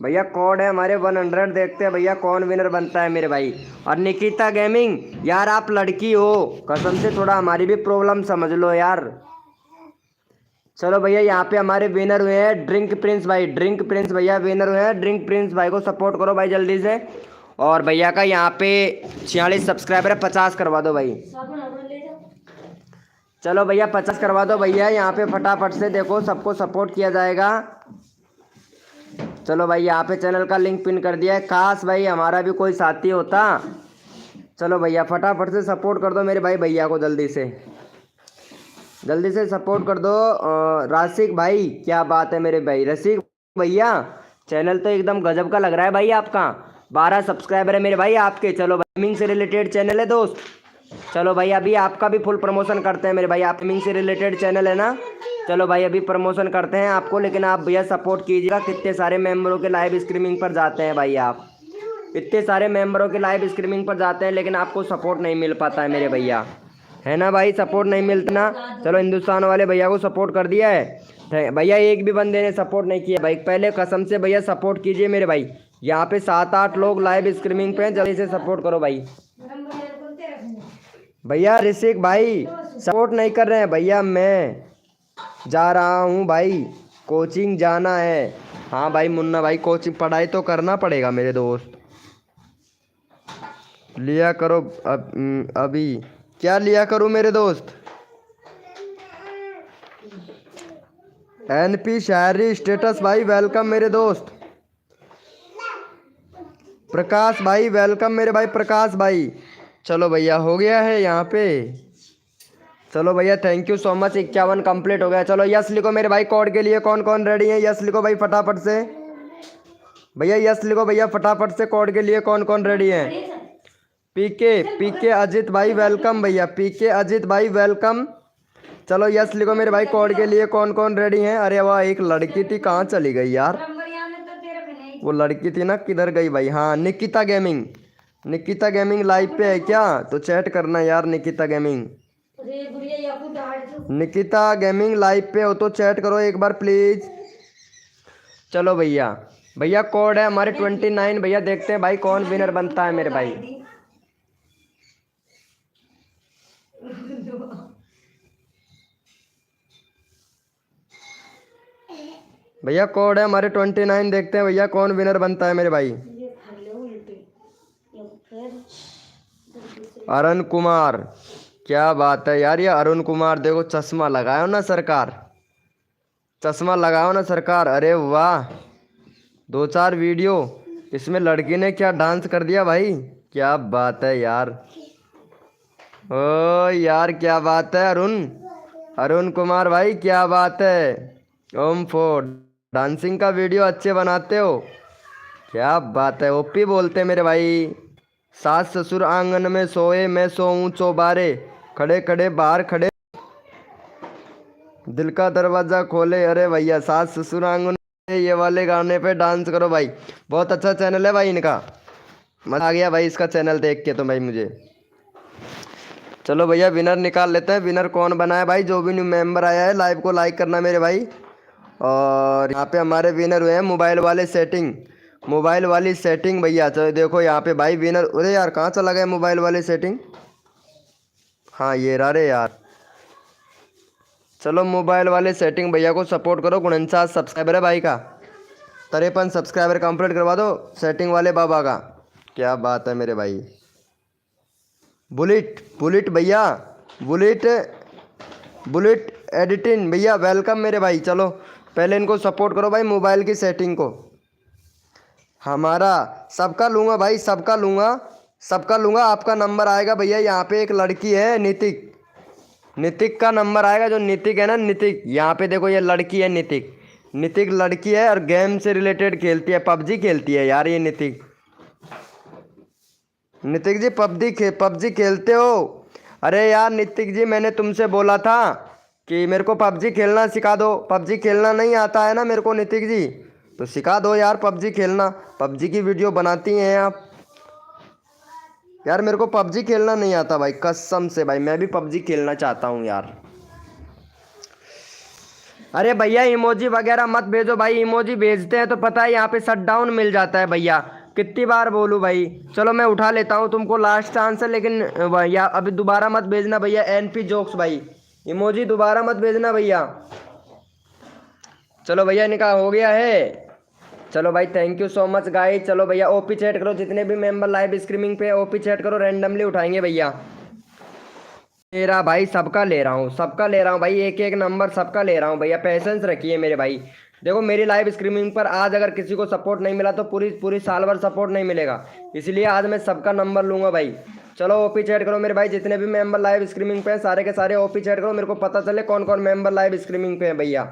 Speaker 1: भैया कोड है हमारे 100, देखते हैं भैया कौन विनर बनता है मेरे भाई। और निकिता गेमिंग यार आप लड़की हो, कसम से थोड़ा हमारी भी प्रॉब्लम समझ लो यार। चलो भैया यहाँ पे हमारे विनर हुए हैं ड्रिंक प्रिंस भाई, ड्रिंक प्रिंस भैया विनर हुए हैं। ड्रिंक प्रिंस भाई को सपोर्ट करो भाई जल्दी से। और भैया का यहाँ पे 46 सब्सक्राइबर है, 50 करवा दो भाई। चलो भैया 50 करवा दो भैया यहाँ पे फटाफट से। देखो सबको सपोर्ट किया जाएगा। चलो भाई यहाँ पे चैनल का लिंक पिन कर दिया है। काश भाई हमारा भी कोई साथी होता। चलो भैया फटाफट से सपोर्ट कर दो मेरे भाई, भैया को जल्दी से सपोर्ट कर दो। राशिक भाई क्या बात है मेरे भाई, रसिक भैया चैनल तो एकदम गजब का लग रहा है भाई आपका। 12 सब्सक्राइबर है मेरे भाई आपके। चलो गेमिंग से रिलेटेड चैनल है दोस्त। चलो भाई अभी आपका भी फुल प्रमोशन करते हैं मेरे भाई, आप गेमिंग से रिलेटेड चैनल है ना। चलो भाई अभी प्रमोशन करते हैं आपको, लेकिन आप भैया सपोर्ट कीजिएगा। कितने सारे मेंबरों के लाइव स्ट्रीमिंग पर जाते हैं भाई, आप इतने सारे मेंबरों के लाइव स्ट्रीमिंग पर जाते हैं लेकिन आपको सपोर्ट नहीं मिल पाता है मेरे भैया, है ना भाई, सपोर्ट नहीं मिलता ना। चलो हिंदुस्तान वाले भैया को सपोर्ट कर दिया है भैया, एक भी बंदे ने सपोर्ट नहीं किया भाई। पहले कसम से भैया सपोर्ट कीजिए मेरे भाई। यहाँ पे 7-8 लोग लाइव स्ट्रीमिंग पे हैं, जल्दी से सपोर्ट करो भाई। भैया ऋषिक भाई सपोर्ट नहीं कर रहे हैं भैया, मैं जा रहा हूँ भाई, कोचिंग जाना है। हाँ भाई मुन्ना भाई कोचिंग पढ़ाई तो करना पड़ेगा मेरे दोस्त, लिया करो अभी क्या लिया करूं मेरे दोस्त? एनपी शायरी स्टेटस भाई वेलकम मेरे दोस्त। प्रकाश भाई वेलकम मेरे भाई प्रकाश भाई। चलो भैया हो गया है यहाँ पे। चलो भैया thank you so much, 51 complete हो गया। चलो यस लिखो मेरे भाई, कोड के लिए कौन कौन रेडी है? यस लिखो भाई फटाफट से। भैया यस लिखो भैया फटाफट से, कोड के लिए कौन कौन रेडी है? पीके अजित भाई वेलकम भैया, पीके अजित भाई वेलकम। चलो यस लिखो मेरे भाई, कोड के लिए कौन कौन रेडी हैं? अरे वाह एक लड़की थी, कहाँ चली गई यार वो लड़की थी ना, किधर गई भाई? हाँ Nikita gaming, Nikita gaming live पे है क्या? तो चैट करना यार Nikita gaming. Nikita gaming live पे हो तो चैट करो एक बार प्लीज। चलो भैया, भैया कोड है हमारे 29। भैया देखते हैं भाई कौन विनर बनता है मेरे भाई। भैया कोड है हमारे 29, देखते हैं भैया कौन विनर बनता है मेरे भाई। अरुण कुमार, क्या बात है यार, ये अरुण कुमार देखो चश्मा लगाओ ना सरकार, चश्मा लगाओ ना सरकार। अरे वाह 2-4 वीडियो, इसमें लड़की ने क्या डांस कर दिया भाई, क्या बात है यार। ओ यार क्या बात है अरुण, अरुण कुमार भाई क्या बात है। ओम फोर डांसिंग का वीडियो अच्छे बनाते हो, क्या बात है। ओपी बोलते मेरे भाई। सास ससुर आंगन में सोए, मैं सोऊं चौबारे, खड़े खड़े बाहर खड़े, दिल का दरवाजा खोले। अरे भैया सास ससुर आंगन में, ये वाले गाने पे डांस करो भाई। बहुत अच्छा चैनल है भाई इनका, मजा आ गया भाई इसका चैनल देख के तो भाई मुझे। चलो भैया विनर निकाल लेते हैं, विनर कौन बना है भाई। जो भी न्यू मेंबर आया है लाइव को लाइक करना मेरे भाई। और यहाँ पे हमारे विनर हुए हैं मोबाइल वाले सेटिंग, मोबाइल वाली सेटिंग भैया। चलो देखो यहाँ पे भाई विनर, अरे यार कहाँ चला गया मोबाइल वाले सेटिंग? हाँ ये रहा रे यार। चलो मोबाइल वाले सेटिंग भैया को सपोर्ट करो, 49 सब्सक्राइबर है भाई का, 53 सब्सक्राइबर कंप्लीट करवा दो सेटिंग वाले बाबा का। क्या बात है मेरे भाई। बुलेट बुलेट भैया, बुलेट बुलेट एडिटिंग भैया वेलकम मेरे भाई। चलो पहले इनको सपोर्ट करो भाई मोबाइल की सेटिंग को। हमारा सबका लूँगा भाई, सबका लूँगा, सबका लूँगा। आपका नंबर आएगा भैया, यहाँ पे एक लड़की है नितिक, नितिक का नंबर आएगा। जो नितिक है ना, नितिक यहाँ पे देखो ये लड़की है नितिक, नितिक लड़की है और गेम से रिलेटेड खेलती है, पबजी खेलती है यार ये नितिक। नितिक जी पबजी खेलते हो? अरे यार नितिक जी मैंने तुमसे बोला था कि मेरे को पबजी खेलना सिखा दो, पबजी खेलना नहीं आता है ना मेरे को नितिक जी, तो सिखा दो यार पबजी खेलना। पबजी की वीडियो बनाती हैं आप यार, मेरे को पबजी खेलना नहीं आता भाई कसम से भाई, मैं भी पबजी खेलना चाहता हूँ यार। अरे भैया इमोजी वगैरह मत भेजो भाई, इमोजी भेजते हैं तो पता है यहाँ पे शट डाउन मिल जाता है भैया, कितनी बार बोलूँ भाई। चलो मैं उठा लेता हूँ, तुमको लास्ट चांस है, लेकिन भैया अभी दोबारा मत भेजना भैया। एनपी जोक्स भाई इमोजी दोबारा मत भेजना भैया। चलो भैया इनका हो गया है। चलो भाई thank you so much guys. चलो भैया ओपी चैट करो, जितने भी मेंबर लाइव स्ट्रीमिंग पे ओपी चैट करो, रैंडमली उठाएंगे भैया। मेरा भाई सबका ले रहा हूँ, सबका ले रहा हूँ भाई, एक एक नंबर सबका ले रहा हूँ भैया, पेशेंस रखिए मेरे भाई। देखो मेरी लाइव स्ट्रीमिंग पर आज अगर किसी को सपोर्ट नहीं मिला तो पूरी पूरी साल भर सपोर्ट नहीं मिलेगा, इसलिए आज मैं सबका नंबर लूँगा भाई। चलो ओपी चैट करो मेरे भाई, जितने भी मेंबर लाइव स्ट्रीमिंग पे हैं सारे के सारे ओपी चैट करो, मेरे को पता चले कौन कौन मेंबर लाइव स्ट्रीमिंग पे हैं भैया।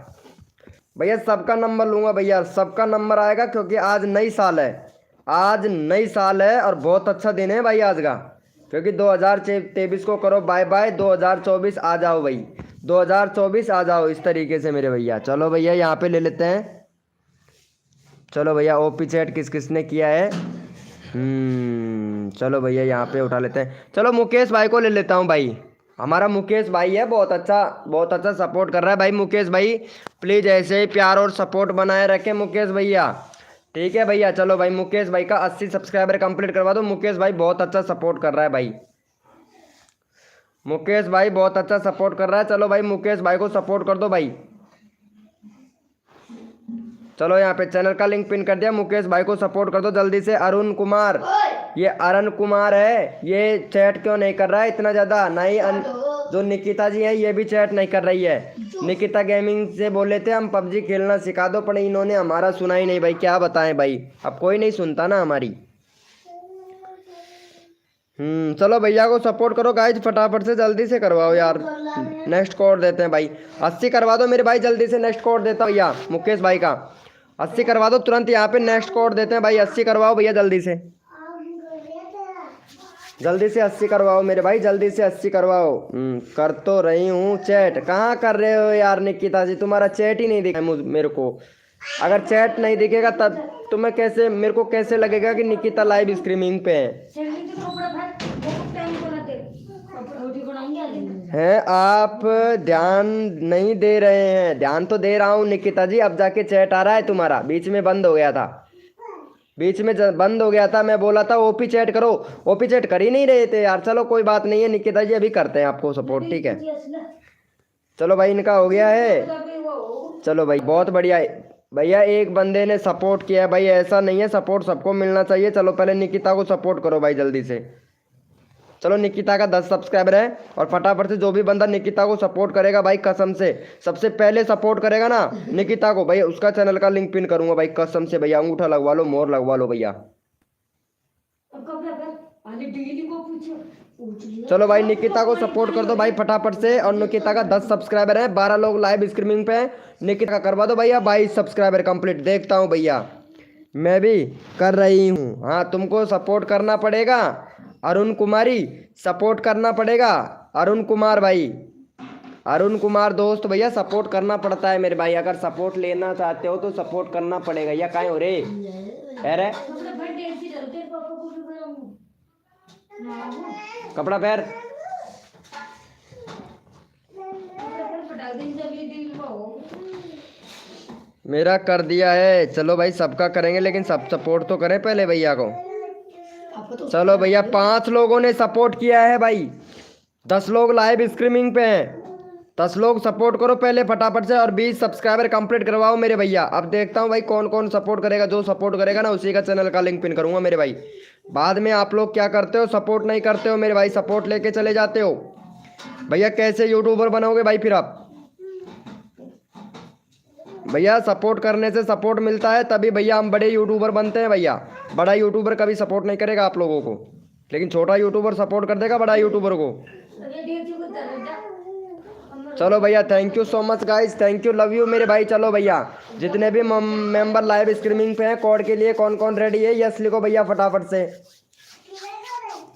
Speaker 1: भैया सबका नंबर लूँगा भैया, सबका नंबर आएगा, क्योंकि आज नई साल है, आज नई साल है और बहुत अच्छा दिन है भाई आज का, क्योंकि 2023 को करो बाय बाय, 2024 आ जाओ भाई, 2024 आ जाओ इस तरीके से मेरे भैया। चलो भैया यहाँ पे ले लेते हैं। चलो भैया ओपी चैट किस किस ने किया है, चलो भैया यहाँ पे उठा लेते हैं। चलो मुकेश भाई को ले लेता हूँ भाई, हमारा मुकेश भाई है, बहुत अच्छा सपोर्ट कर रहा है भाई। मुकेश भाई प्लीज़ ऐसे ही प्यार और सपोर्ट बनाए रखें मुकेश भैया, ठीक है भैया। चलो भाई मुकेश भाई का 80 सब्सक्राइबर कंप्लीट करवा दो। मुकेश भाई बहुत अच्छा सपोर्ट कर रहा है भाई, मुकेश भाई बहुत अच्छा सपोर्ट कर रहा है। चलो भाई मुकेश भाई को सपोर्ट कर दो भाई। चलो यहाँ पे चैनल का लिंक पिन कर दिया, मुकेश भाई को सपोर्ट कर दो जल्दी से। अरुण कुमार ये अरुण कुमार है, ये चैट क्यों नहीं कर रहा है इतना ज़्यादा? नहीं जो निकिता जी है ये भी चैट नहीं कर रही है। निकिता गेमिंग से बोले थे हम पबजी खेलना सिखा दो, पर इन्होंने हमारा सुना ही नहीं भाई, क्या बताएं भाई, अब कोई नहीं सुनता ना हमारी। चलो भैया को सपोर्ट करो गाइज, फटाफट से जल्दी से करवाओ यार। नेक्स्ट कोड देते हैं भाई, 80 करवा दो मेरे भाई जल्दी से। नेक्स्ट कोड देता भैया मुकेश भाई का 80 करवा दो तुरंत, यहाँ पे नेक्स्ट कोड देते हैं भाई। 80 करवाओ भैया जल्दी से, जल्दी से 80 करवाओ मेरे भाई, जल्दी से 80 करवाओ। कर तो रही हूँ चैट, कहाँ कर रहे हो यार निकिता जी, तुम्हारा चैट ही नहीं दिखा मेरे को। अगर चैट नहीं दिखेगा तब तुम्हें कैसे, मेरे को कैसे लगेगा कि निकिता लाइव स्ट्रीमिंग पे है। आप ध्यान नहीं दे रहे हैं। ध्यान तो दे रहा हूँ निकिता जी, अब जाके चैट आ रहा है तुम्हारा, बीच में बंद हो गया था, बीच में बंद हो गया था। मैं बोला था ओपी चैट करो, ओपी चैट कर ही नहीं रहे थे यार। चलो कोई बात नहीं है निकिता जी, अभी करते हैं आपको सपोर्ट, ठीक है। चलो भाई इनका हो गया है, चलो भाई बहुत बढ़िया भैया। एक बंदे ने सपोर्ट किया है भाई, ऐसा नहीं है, सपोर्ट सबको मिलना चाहिए। चलो पहले निकिता को सपोर्ट करो भाई जल्दी से। चलो निकिता का 10 सब्सक्राइबर है, और फटाफट से जो भी बंदा निकिता को सपोर्ट करेगा भाई, कसम से सबसे पहले सपोर्ट करेगा ना निकिता को भाई, उसका चैनल का लिंक पिन करूंगा भाई, कसम से भैया। अंगूठा लगवा लो, मोहर लगवा लो भैया। चलो भाई निकिता को सपोर्ट कर दो भाई फटाफट से। और निकिता का 10 सब्सक्राइबर है, 12 लोग लाइव स्ट्रीमिंग पे हैं। निकिता का करवा दो भैया 22 सब्सक्राइबर कंप्लीट। देखता हूँ भैया, मैं भी कर रही हूँ। हाँ तुमको सपोर्ट करना पड़ेगा अरुण कुमारी, सपोर्ट करना पड़ेगा अरुण कुमार भाई, अरुण कुमार दोस्त भैया, सपोर्ट करना पड़ता है मेरे भाई। अगर सपोर्ट लेना चाहते हो तो सपोर्ट करना पड़ेगा। या काहे हो रे अरे कपड़ा पैर मेरा कर दिया है। चलो भाई सबका करेंगे, लेकिन सब सपोर्ट तो करें पहले भैया को। चलो भैया 5 लोगों ने सपोर्ट किया है भाई, 10 लोग लाइव स्ट्रीमिंग पे हैं। 10 लोग सपोर्ट करो पहले फटाफट से, और 20 सब्सक्राइबर कंप्लीट करवाओ मेरे भैया। अब देखता हूँ भाई कौन कौन सपोर्ट करेगा। जो सपोर्ट करेगा ना उसी का चैनल का लिंक पिन करूंगा मेरे भाई। बाद में आप लोग क्या करते हो, सपोर्ट नहीं करते हो मेरे भाई, सपोर्ट लेके चले जाते हो भैया। कैसे यूट्यूबर बनोगे भाई फिर आप भैया? सपोर्ट करने से सपोर्ट मिलता है, तभी भैया हम बड़े यूट्यूबर बनते हैं भैया। बड़ा यूट्यूबर कभी सपोर्ट नहीं करेगा आप लोगों को, लेकिन छोटा यूट्यूबर सपोर्ट कर देगा बड़ा यूट्यूबर को। चलो भैया thank you so much guys, thank you, love you मेरे भाई। चलो भैया जितने भी मेंबर लाइव स्ट्रीमिंग पे हैं, कोड के लिए कौन कौन रेडी है यस लिखो भैया फटाफट से।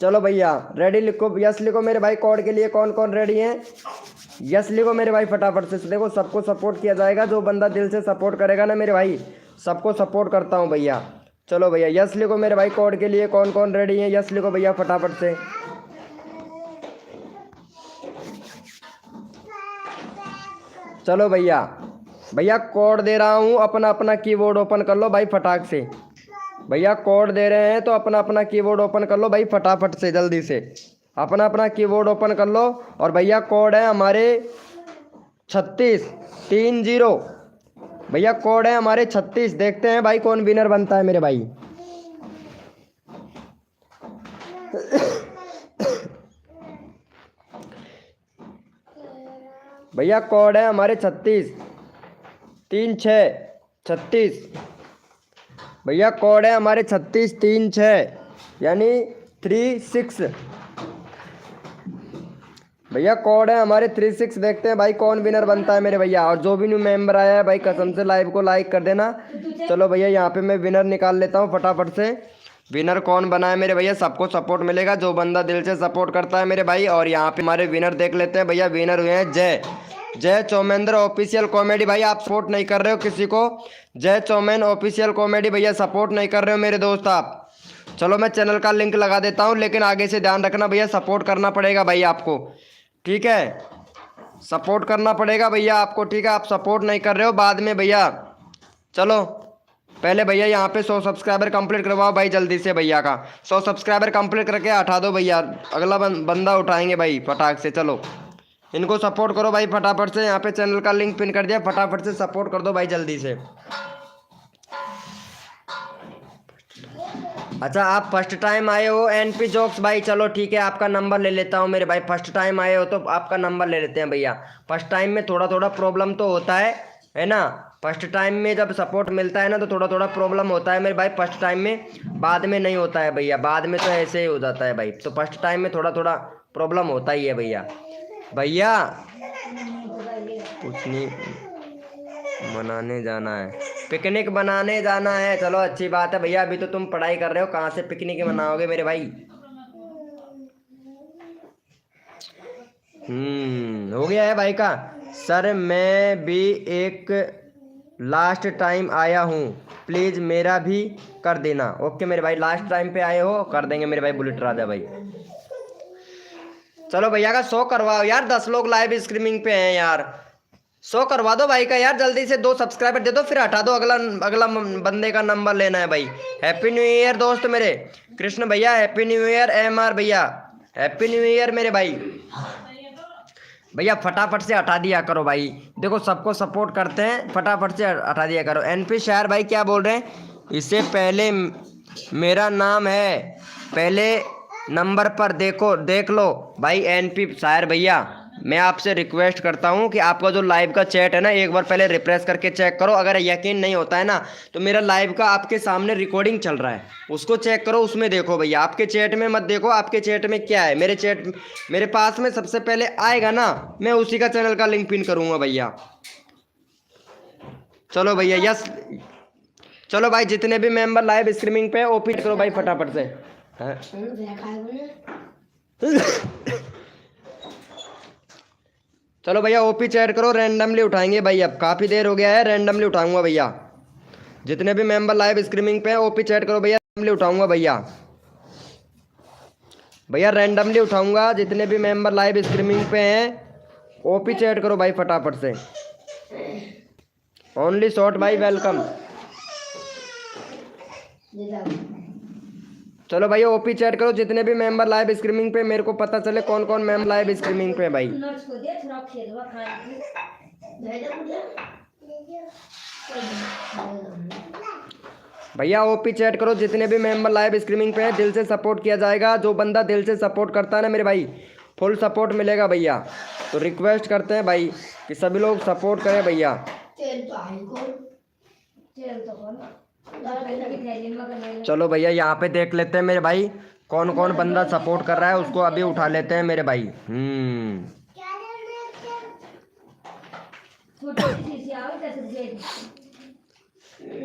Speaker 1: चलो भैया रेडी लिखो, यस लिखो मेरे भाई। कोड के लिए कौन कौन रेडी है यस लिखो मेरे भाई फटाफट से। देखो सबको सपोर्ट किया जाएगा, जो बंदा दिल से सपोर्ट करेगा ना मेरे भाई, सबको सपोर्ट करता हूँ भैया। चलो भैया यस लिखो मेरे भाई। कोड के लिए कौन कौन रेडी है यस लिखो भैया फटाफट से। चलो भैया भैया कोड दे रहा हूँ, अपना अपना कीबोर्ड ओपन कर लो भाई फटाक से। भैया कोड दे रहे हैं तो अपना अपना कीबोर्ड ओपन कर लो भाई फटाफट से, जल्दी से अपना अपना कीबोर्ड ओपन कर लो। और भैया कोड है हमारे 3630 भैया, कोड है हमारे 36। देखते हैं भाई कौन विनर बनता है मेरे भाई। भैया कोड है हमारे 3636 भैया कोड है हमारे 3636 यानी 36 भैया कोड है हमारे 36। देखते हैं भाई कौन विनर बनता है मेरे भैया। और जो भी न्यू मेंबर आया है भाई कसम से लाइव को लाइक कर देना। चलो भैया यहाँ पे मैं विनर निकाल लेता हूँ फटाफट से। विनर कौन बना है मेरे भैया, सबको सपोर्ट मिलेगा जो बंदा दिल से सपोर्ट करता है मेरे भाई। और यहाँ पे हमारे विनर देख लेते हैं भैया। विनर हुए हैं जय चौमेंद्र ऑफिशियल कॉमेडी। भाई आप सपोर्ट नहीं कर रहे हो किसी को, जय चौमेन ऑफिशियल कॉमेडी भैया सपोर्ट नहीं कर रहे हो मेरे दोस्त आप। चलो मैं चैनल का लिंक लगा देता हूँ, लेकिन आगे से ध्यान रखना भैया, सपोर्ट करना पड़ेगा भाई आपको, ठीक है, सपोर्ट करना पड़ेगा भैया आपको, ठीक है। आप सपोर्ट नहीं कर रहे हो बाद में भैया। चलो पहले भैया यहाँ पे 100 सब्सक्राइबर कंप्लीट करवाओ भाई जल्दी से भैया का। 100 सब्सक्राइबर कंप्लीट करके हटा दो भैया, अगला बंदा उठाएंगे भाई फटाक से। चलो इनको सपोर्ट करो भाई फटाफट से। यहाँ पे चैनल का लिंक पिन कर दिया, फटाफट से सपोर्ट कर दो भाई जल्दी से। अच्छा आप फर्स्ट टाइम आए हो एनपी जोक्स भाई, चलो ठीक है आपका नंबर ले लेता हूँ मेरे भाई। फर्स्ट टाइम आए हो तो आपका नंबर ले लेते हैं भैया। फर्स्ट टाइम में थोड़ा थोड़ा प्रॉब्लम तो होता है ना। फर्स्ट टाइम में जब सपोर्ट मिलता है ना तो थोड़ा थोड़ा प्रॉब्लम होता है मेरे भाई फर्स्ट टाइम में, बाद में नहीं होता है भैया, बाद में तो ऐसे ही हो जाता है भाई। तो फर्स्ट टाइम में थोड़ा थोड़ा प्रॉब्लम होता ही है भैया। भैया कुछ नहीं, मनाने जाना है, पिकनिक बनाने जाना है, चलो अच्छी बात है भैया। अभी तो तुम पढ़ाई कर रहे हो, कहाँ से पिकनिक मनाओगे मेरे भाई। हो गया है भाई का। सर मैं भी एक लास्ट टाइम आया हूँ, प्लीज मेरा भी कर देना। ओके मेरे भाई, लास्ट टाइम पे आए हो, कर देंगे मेरे भाई बुलेट राजा भाई। चलो भैया का 100 करवाओ यार, 10 लोग लाइव स्ट्रीमिंग पे हैं यार। 100 करवा दो भाई का यार, जल्दी से 2 सब्सक्राइबर दे दो फिर हटा दो, अगला अगला बंदे का नंबर लेना है भाई। हैप्पी न्यू ईयर दोस्त मेरे, कृष्ण भैया हैप्पी न्यू ईयर, MR भैया हैप्पी न्यू ईयर मेरे भाई। भैया फटाफट से हटा दिया करो भाई, देखो सबको सपोर्ट करते हैं, फटाफट से हटा दिया करो। NP शायर भाई क्या बोल रहे हैं, इससे पहले मेरा नाम है, पहले नंबर पर देखो देख लो भाई। NP शायर भैया मैं आपसे रिक्वेस्ट करता हूं कि आपका जो लाइव का चैट है ना एक बार पहले रिफ्रेश करके चेक करो। अगर यकीन नहीं होता है ना तो मेरा लाइव का आपके सामने रिकॉर्डिंग चल रहा है, उसको चेक करो, उसमें देखो भैया। आपके चैट में मत देखो, आपके चैट में क्या है, मेरे चैट मेरे पास में सबसे पहले आएगा ना, मैं उसी का चैनल का लिंक पिन करूंगा भैया। चलो भैया यस, चलो भाई जितने भी मेंबर लाइव स्ट्रीमिंग पे ओपी करो भाई फटाफट से। चलो भैया ओपी चैट करो, रैंडमली उठाएंगे भाई, अब काफ़ी देर हो गया है, रैंडमली उठाऊंगा भैया। जितने भी मेंबर लाइव स्ट्रीमिंग पे हैं ओपी चैट करो भैया, रैंडमली उठाऊंगा भैया। भैया रैंडमली उठाऊंगा, जितने भी मेंबर लाइव स्ट्रीमिंग पे हैं ओपी चैट करो भाई फटाफट से। ओनली शॉर्ट भाई वेलकम। चलो भैया ओपी चैट करो, जितने भी मेंबर लाइव स्ट्रीमिंग पे, मेरे को पता चले कौन कौन मेंबर लाइव स्ट्रीमिंग पे भाई। भैया ओपी चैट करो, जितने भी मेंबर लाइव स्ट्रीमिंग पे हैं, दिल से सपोर्ट किया जाएगा। जो बंदा दिल से सपोर्ट करता है ना मेरे भाई, फुल सपोर्ट मिलेगा भैया। तो रिक्वेस्ट करते हैं भाई कि सभी लोग सपोर्ट करें भैया। चलो भैया यहाँ पे देख लेते हैं मेरे भाई कौन कौन बंदा सपोर्ट कर रहा है, उसको अभी उठा लेते हैं मेरे भाई।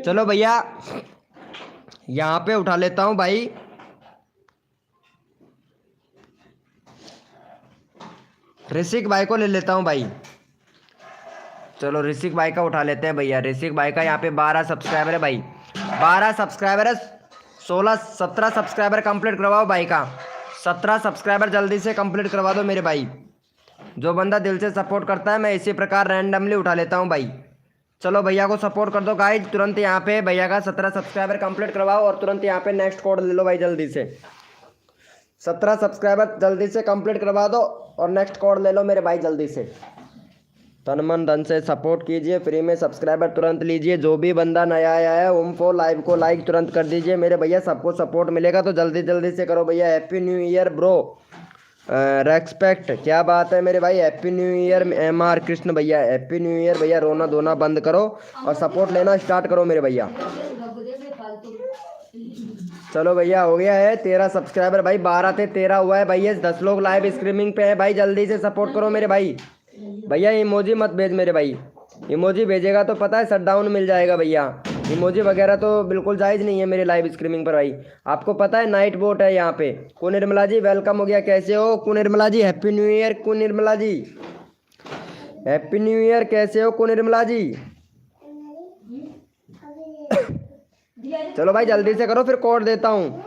Speaker 1: चलो भैया यहाँ पे उठा लेता हूँ भाई, ऋषिक भाई को ले लेता हूँ भाई। चलो ऋषिक भाई का उठा लेते हैं भैया। ऋषिक भाई का यहाँ पे 12 सब्सक्राइबर है भाई, 12 सब्सक्राइबर है, 17 सब्सक्राइबर कंप्लीट करवाओ भाई का। 17 सब्सक्राइबर जल्दी से कंप्लीट करवा दो मेरे भाई। जो बंदा दिल से सपोर्ट करता है मैं इसी प्रकार रैंडमली उठा लेता हूँ भाई। चलो भैया को सपोर्ट कर दो गाइज, तुरंत यहाँ पे भैया का 17 सब्सक्राइबर कंप्लीट करवाओ और तुरंत यहाँ पे नेक्स्ट कोड ले लो भाई जल्दी से। 17 सब्सक्राइबर जल्दी से कंप्लीट करवा दो और नेक्स्ट कोड ले लो मेरे भाई जल्दी से। तन मन धन से सपोर्ट कीजिए, फ्री में सब्सक्राइबर तुरंत लीजिए। जो भी बंदा नया आया है उनको लाइव को लाइक तुरंत कर दीजिए मेरे भैया, सबको सपोर्ट मिलेगा तो जल्दी जल्दी से करो भैया। Happy new year bro, respect, क्या बात है मेरे भाई। Happy new year MR Krishna भैया, हैप्पी न्यू ईयर भैया। रोना धोना बंद करो और सपोर्ट लेना स्टार्ट करो मेरे भैया। चलो भैया हो गया है 13 सब्सक्राइबर भाई, 12 थे 13 हुआ है भैया। 10 लोग लाइव स्ट्रीमिंग पे है भाई, जल्दी से सपोर्ट करो मेरे भाई। भैया इमोजी मत भेज मेरे भाई, इमोजी भेजेगा तो पता है शटडाउन मिल जाएगा भैया। इमोजी वगैरह तो बिल्कुल जायज़ नहीं है मेरे लाइव स्ट्रीमिंग पर भाई, आपको पता है नाइट बोट है यहाँ पे। कुनिर्मला जी वेलकम हो गया, कैसे हो कुनिर्मला जी। हैप्पी न्यू ईयर कुनिर्मला जी, हैप्पी न्यू ईयर, कैसे हो कुनिर्मला जी। चलो भाई जल्दी से करो फिर कोड देता हूँ।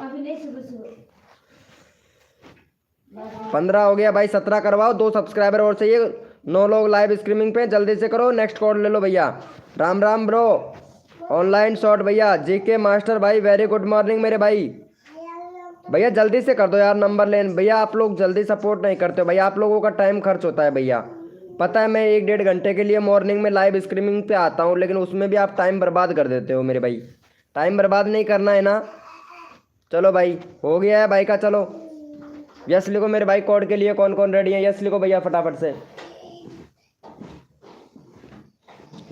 Speaker 1: 15 हो गया भाई, 17 करवाओ, 2 सब्सक्राइबर और चाहिए। 9 लोग लाइव स्ट्रीमिंग पे, जल्दी से करो, नेक्स्ट कोड ले लो भैया। Ram Ram bro, online shot भैया। JK मास्टर भाई वेरी गुड मॉर्निंग मेरे भाई। भैया जल्दी से कर दो यार नंबर लेन भैया, आप लोग जल्दी सपोर्ट नहीं करते हो भैया, आप लोगों का टाइम खर्च होता है भैया। पता है मैं 1-1.5 घंटे के लिए मॉर्निंग में लाइव स्ट्रीमिंग पे आता हूँ, लेकिन उसमें भी आप टाइम बर्बाद कर देते हो मेरे भाई। टाइम बर्बाद नहीं करना है ना, चलो भाई हो गया है भाई का। चलो यस लिखो मेरे भाई, कोड के लिए कौन कौन रेडी है, यस लिखो भैया फटाफट से।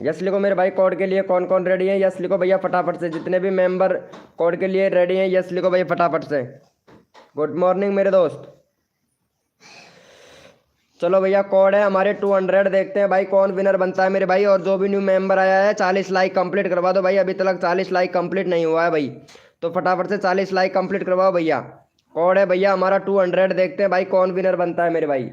Speaker 1: यस लिखो मेरे भाई, कोड के लिए कौन कौन रेडी है, यस लिखो भैया फटाफट से। जितने भी मेंबर कोड के लिए रेडी हैं यस लिखो भैया फटाफट से। गुड मॉर्निंग मेरे दोस्त। चलो भैया कोड है हमारे 200, देखते हैं भाई कौन विनर बनता है मेरे भाई। और जो भी न्यू मेंबर आया है 40 लाइक कंप्लीट करवा दो भाई, अभी तक 40 लाइक कंप्लीट नहीं हुआ है भाई, तो फटाफट से 40 लाइक कंप्लीट करवाओ भैया। कोड है भैया हमारा 200, देखते हैं भाई कौन विनर बनता है मेरे भाई।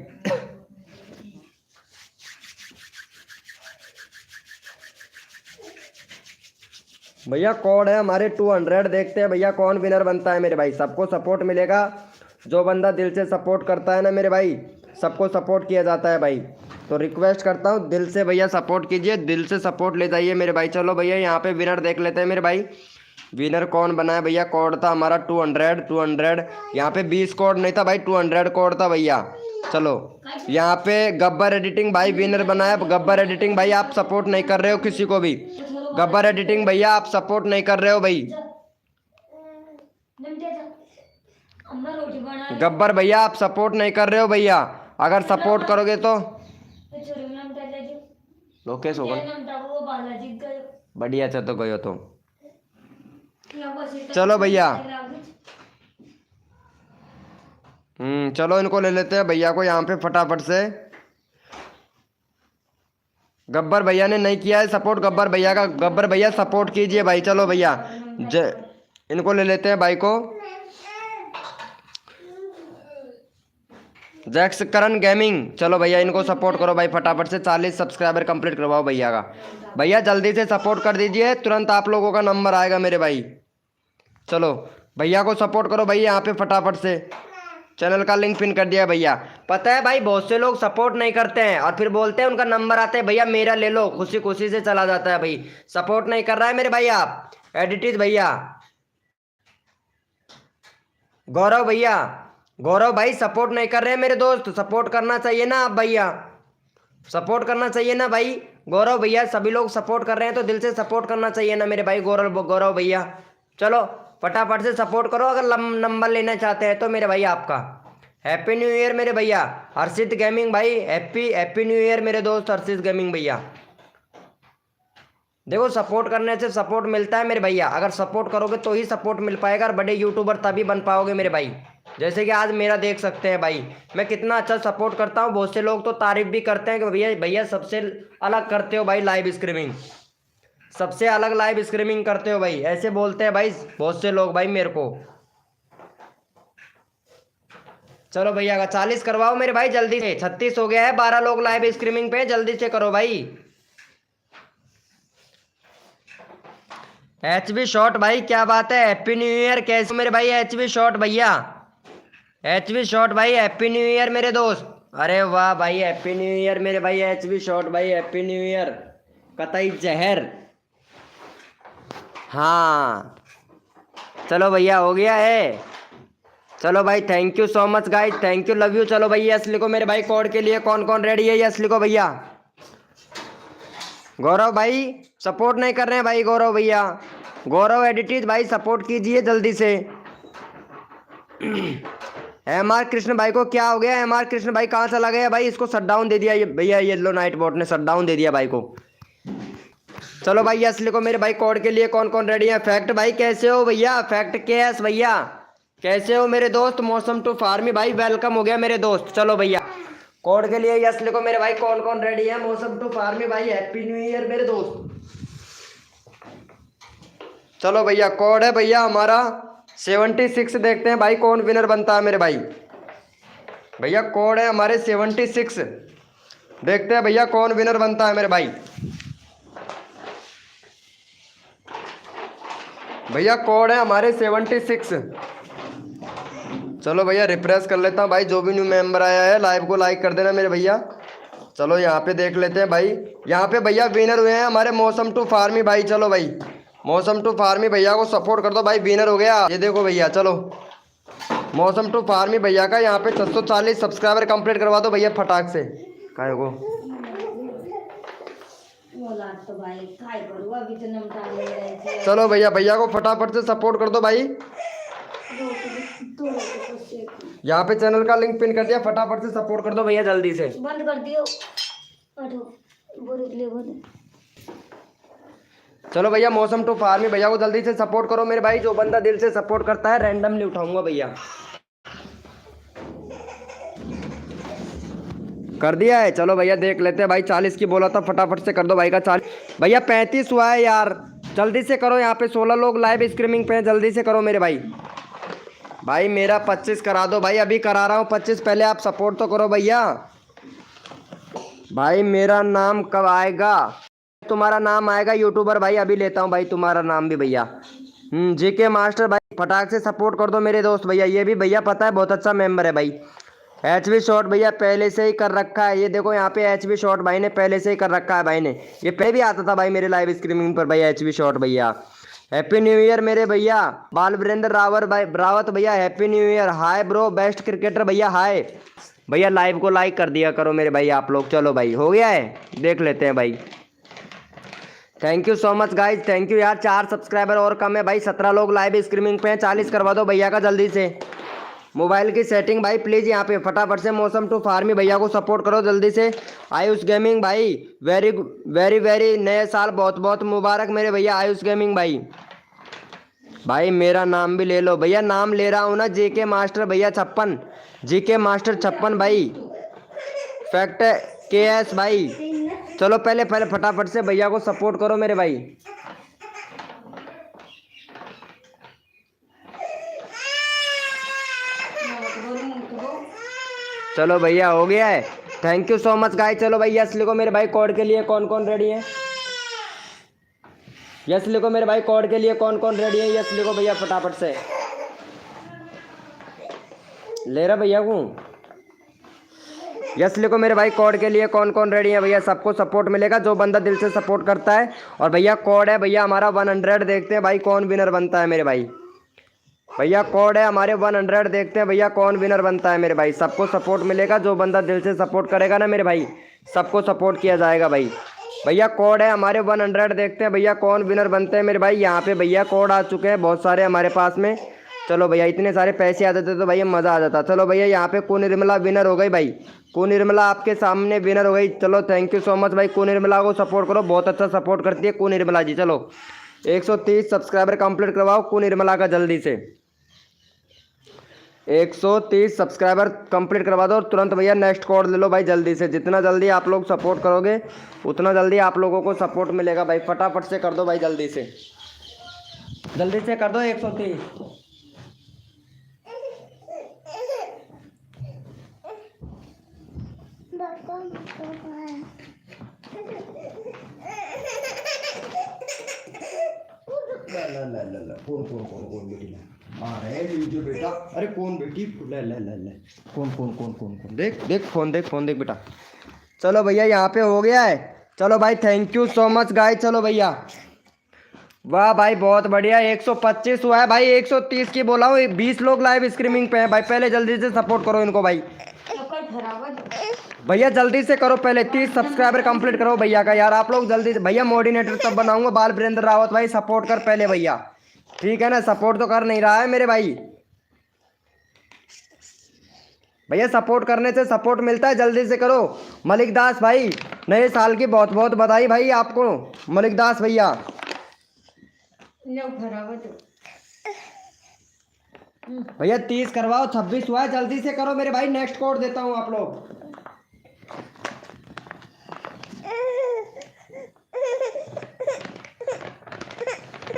Speaker 1: भैया कोड है हमारे 200, देखते हैं भैया कौन विनर बनता है मेरे भाई। सबको सपोर्ट मिलेगा, जो बंदा दिल से सपोर्ट करता है ना मेरे भाई, सबको सपोर्ट किया जाता है भाई। तो रिक्वेस्ट करता हूँ दिल से भैया सपोर्ट कीजिए, दिल से सपोर्ट ले जाइए मेरे भाई। चलो भैया यहाँ पे विनर देख लेते हैं मेरे भाई, विनर कौन बना है भैया। कोड था हमारा 200। यहाँ पे 20 कोड नहीं था भाई, 200 कोड था भैया। चलो यहाँ पे गब्बर एडिटिंग भाई विनर बना है। गब्बर एडिटिंग भाई आप सपोर्ट नहीं कर रहे हो किसी को भी, गब्बर एडिटिंग भैया आप सपोर्ट नहीं कर रहे हो भाई। गब्बर भैया आप सपोर्ट नहीं कर रहे हो भैया, अगर सपोर्ट करोगे तो लोकेश होगा बढ़िया। तो गयो तो चलो भैया, चलो इनको ले लेते हैं भैया को यहाँ पे फटाफट से। गब्बर भैया ने नहीं किया है सपोर्ट, गब्बर भैया का, गब्बर भैया सपोर्ट कीजिए भाई। चलो भैया इनको ले लेते हैं भाई को। जैक्स करण गेमिंग, चलो भैया इनको सपोर्ट करो भाई फटाफट से, 40 सब्सक्राइबर कंप्लीट करवाओ भैया का। भैया जल्दी से सपोर्ट कर दीजिए, तुरंत आप लोगों का नंबर आएगा मेरे भाई। चलो भैया को सपोर्ट करो भाई यहाँ पे फटाफट से। चैनल का लिंक पिन कर दिया भैया। पता है भाई बहुत से लोग सपोर्ट नहीं करते हैं और फिर बोलते हैं उनका नंबर आता है भैया मेरा ले लो, खुशी खुशी से चला जाता है भाई। सपोर्ट नहीं कर रहा है मेरे भाई आप एडिटिव भैया। गौरव भैया, गौरव भाई सपोर्ट नहीं कर रहे हैं मेरे दोस्त, सपोर्ट करना चाहिए ना आप भैया, सपोर्ट करना चाहिए ना भाई। गौरव भैया सभी लोग सपोर्ट कर रहे हैं तो दिल से सपोर्ट करना चाहिए ना मेरे भाई। गौरव भैया चलो फटाफट से सपोर्ट करो अगर नंबर लेना चाहते हैं तो मेरे भाई आपका। हैप्पी न्यू ईयर मेरे भैया। हर्षित गेमिंग भाई हैप्पी न्यू ईयर मेरे दोस्त हर्षित गेमिंग भैया। देखो सपोर्ट करने से सपोर्ट मिलता है मेरे भैया, अगर सपोर्ट करोगे तो ही सपोर्ट मिल पाएगा और बड़े यूट्यूबर तभी बन पाओगे मेरे भाई। जैसे कि आज मेरा देख सकते हैं भाई, मैं कितना अच्छा सपोर्ट करता हूँ। बहुत से लोग तो तारीफ भी करते हैं कि भैया भैया सबसे अलग करते हो भाई लाइव स्ट्रीमिंग, सबसे अलग लाइव स्ट्रीमिंग करते हो भाई, ऐसे बोलते हैं भाई बहुत से लोग भाई मेरे को। चलो भैया का 40 करवाओ मेरे भाई जल्दी से, 36 हो गया है, 12 लोग लाइव स्ट्रीमिंग पे, जल्दी से करो भाई। HB शॉट भाई क्या बात है, हैप्पी न्यू ईयर। कैसे मेरे भाई HB शॉट भैया, HB शॉट भाई हैप्पी न्यू ईयर मेरे दोस्त। अरे वाह भाई हैप्पी न्यू ईयर मेरे भाई HB शॉट भाई हैप्पी न्यू ईयर। कतई जहर, हाँ चलो भैया हो गया है। चलो भाई thank you so much guys, thank you love you. चलो भाई यस लिखो मेरे भाई, कोड के लिए कौन कौन रेडी है यस लिखो भैया। गौरव भाई सपोर्ट नहीं कर रहे हैं भाई, गौरव भैया, गौरव एडिटिज भाई सपोर्ट कीजिए जल्दी से। MR कृष्ण भाई को क्या हो गया, MR कृष्ण भाई कहाँ चला गया भाई, इसको शट डाउन दे दिया ये भैया, येलो नाइट बोट ने शट डाउन दे दिया भाई को। चलो भाई यस लिखो मेरे भाई, कोड के लिए कौन कौन रेडी है। फैक्ट भाई कैसे हो भैया, फैक्ट केएस भैया कैसे हो मेरे दोस्त। मौसम टू फार्मी भाई वेलकम हो गया मेरे दोस्त। चलो भैया कोड के लिए यस लिखो मेरे भाई, कौन कौन रेडी है। मौसम टू फार्मी भाई हैप्पी न्यू ईयर मेरे दोस्त। चलो भैया कोड है भैया हमारा 76, देखते हैं भाई कौन विनर बनता है मेरे भाई। भैया कोड है हमारे 76, देखते हैं भैया कौन विनर बनता है मेरे भाई। भैया कोड है हमारे 76। चलो भैया रिफ्रेश कर लेता हूँ भाई, जो भी न्यू मेंबर आया है लाइव को लाइक कर देना मेरे भैया। चलो यहाँ पे देख लेते हैं भाई, यहाँ पे भैया विनर हुए हैं हमारे मौसम टू फार्मी भाई। चलो भाई मौसम टू फार्मी भैया को सपोर्ट कर दो भाई, विनर हो गया ये देखो भैया। चलो मौसम टू फार्मी भैया का यहाँ पे 640 सब्सक्राइबर कंप्लीट करवा दो भैया फटाक से। काय को चलो भैया भैया को फटाफट से सपोर्ट कर दो भाई। यहाँ पे चैनल का लिंक पिन कर दिया, फटाफट से सपोर्ट कर दो भैया जल्दी से।
Speaker 2: बंद कर दियो।
Speaker 1: चलो भैया मौसम टू फार्मी भैया को जल्दी से सपोर्ट करो मेरे भाई। जो बंदा दिल से सपोर्ट करता है रैंडमली उठाऊंगा भैया। कर दिया है, चलो भैया देख लेते हैं भाई। 40 की बोला था, फटाफट से कर दो भाई का 40। भैया 35 हुआ है यार, जल्दी से करो। यहाँ पे 16 लोग लाइव स्ट्रीमिंग पे हैं, जल्दी से करो मेरे भाई। भाई मेरा 25 करा दो भाई, अभी करा रहा हूँ 25। पहले आप सपोर्ट तो करो भैया। भाई मेरा नाम कब आएगा? तुम्हारा नाम आएगा यूट्यूबर भाई, अभी लेता हूँ भाई तुम्हारा नाम भी भैया। जीके मास्टर भाई फटाक से सपोर्ट कर दो मेरे दोस्त भैया। ये भी भैया पता है बहुत अच्छा मेंबर है भाई। HV शॉट भैया पहले से ही कर रखा है, ये देखो यहाँ पे HV शॉट भाई ने पहले से ही कर रखा है भाई ने। ये पहले भी आता था भाई मेरे लाइव स्ट्रीमिंग पर भाई HV शॉट भैया। हैप्पी न्यू ईयर मेरे भैया। बाल वीरेंद्र रावत भैया happy new year. Hi bro best cricketer भैया हाय। भैया लाइव को लाइक कर दिया करो मेरे भाई आप लोग। चलो भाई हो गया है, देख लेते हैं भाई। Thank you so much guys, thank you यार। 4 सब्सक्राइबर और कम है भाई, 17 लोग लाइव स्ट्रीमिंग पे हैं। 40 करवा दो भैया का जल्दी से। मोबाइल की सेटिंग भाई प्लीज़ यहाँ पे फटाफट से मौसम टू फार्मी भैया को सपोर्ट करो जल्दी से। आयुष गेमिंग भाई वेरी वेरी वेरी नए साल बहुत बहुत मुबारक मेरे भैया आयुष गेमिंग भाई। भाई मेरा नाम भी ले लो भैया, नाम ले रहा हूँ ना, JK मास्टर भैया 56, JK मास्टर 56 भाई। फैक्ट KS भाई। चलो पहले फटाफट से भैया को सपोर्ट करो मेरे भाई। चलो भैया हो गया है, thank you so much guys. चलो भाई यस लिखो मेरे भाई कोड के लिए कौन कौन रेडी है। यस लिखो मेरे भाई कोड के लिए कौन कौन रेडी है। यस लिखो भैया फटाफट से। ले रहा भैया को यस लिखो मेरे भाई कोड के लिए कौन कौन रेडी है भैया। सबको सपोर्ट मिलेगा जो बंदा दिल से सपोर्ट करता है। और भैया कोड है भैया हमारा 100। देखते हैं भाई कौन विनर बनता है मेरे भाई। भैया कोड है हमारे 100, देखते हैं भैया कौन विनर बनता है मेरे भाई। सबको सपोर्ट मिलेगा, जो बंदा दिल से सपोर्ट करेगा ना मेरे भाई, सबको सपोर्ट किया जाएगा भाई। भैया कोड है हमारे 100, देखते हैं भैया कौन विनर बनते हैं मेरे भाई। यहाँ पे भैया कोड आ चुके हैं बहुत सारे हमारे पास में। चलो भैया इतने सारे पैसे आ जाते तो भैया मज़ा आ जाता। चलो भैया यहाँ पे कू निर्मला विनर हो गई भाई। कू निर्मला आपके सामने विनर हो गई। चलो थैंक यू सो मच भाई। कू निर्मला को सपोर्ट करो, बहुत अच्छा सपोर्ट करती है कू निर्मला जी। चलो 130 सब्सक्राइबर कंप्लीट करवाओ कू निर्मला का जल्दी से। 130 सब्सक्राइबर कंप्लीट करवा दो और तुरंत भैया नेक्स्ट कोड ले लो भाई जल्दी से। जितना जल्दी आप लोग सपोर्ट करोगे उतना जल्दी आप लोगों को सपोर्ट मिलेगा भाई। फटाफट से कर दो भाई जल्दी से कर दो 130। कौन बेटी आ रहे लीजिए बेटा। अरे कौन बेटी ले कौन देख फोन देख बेटा। चलो भैया यहाँ पे हो गया है। चलो भाई thank you so much guys. चलो भैया वाह भाई बहुत बढ़िया। 125 हुआ है भाई, 130 की बोला हूँ। 20 लोग लाइव स्ट्रीमिंग पे हैं भाई। पहले जल्दी से सपोर्ट करो इनको भाई। भैया जल्दी से करो, पहले 30 सब्सक्राइबर कंप्लीट करो भैया का यार आप लोग जल्दी से। भैया मोर्डिनेटर तब बनाऊंगा बाल वीरेंद्र रावत भाई। सपोर्ट कर पहले भैया, ठीक है ना। सपोर्ट तो कर नहीं रहा है मेरे भाई। भैया सपोर्ट करने से सपोर्ट मिलता है, जल्दी से करो। मलिक दास भाई नए साल की बहुत बहुत बधाई भाई आपको मलिक दास भैया। भैया 30 करवाओ, 26 हुआ है, जल्दी से करो मेरे भाई। नेक्स्ट कोड देता हूँ आप लोग।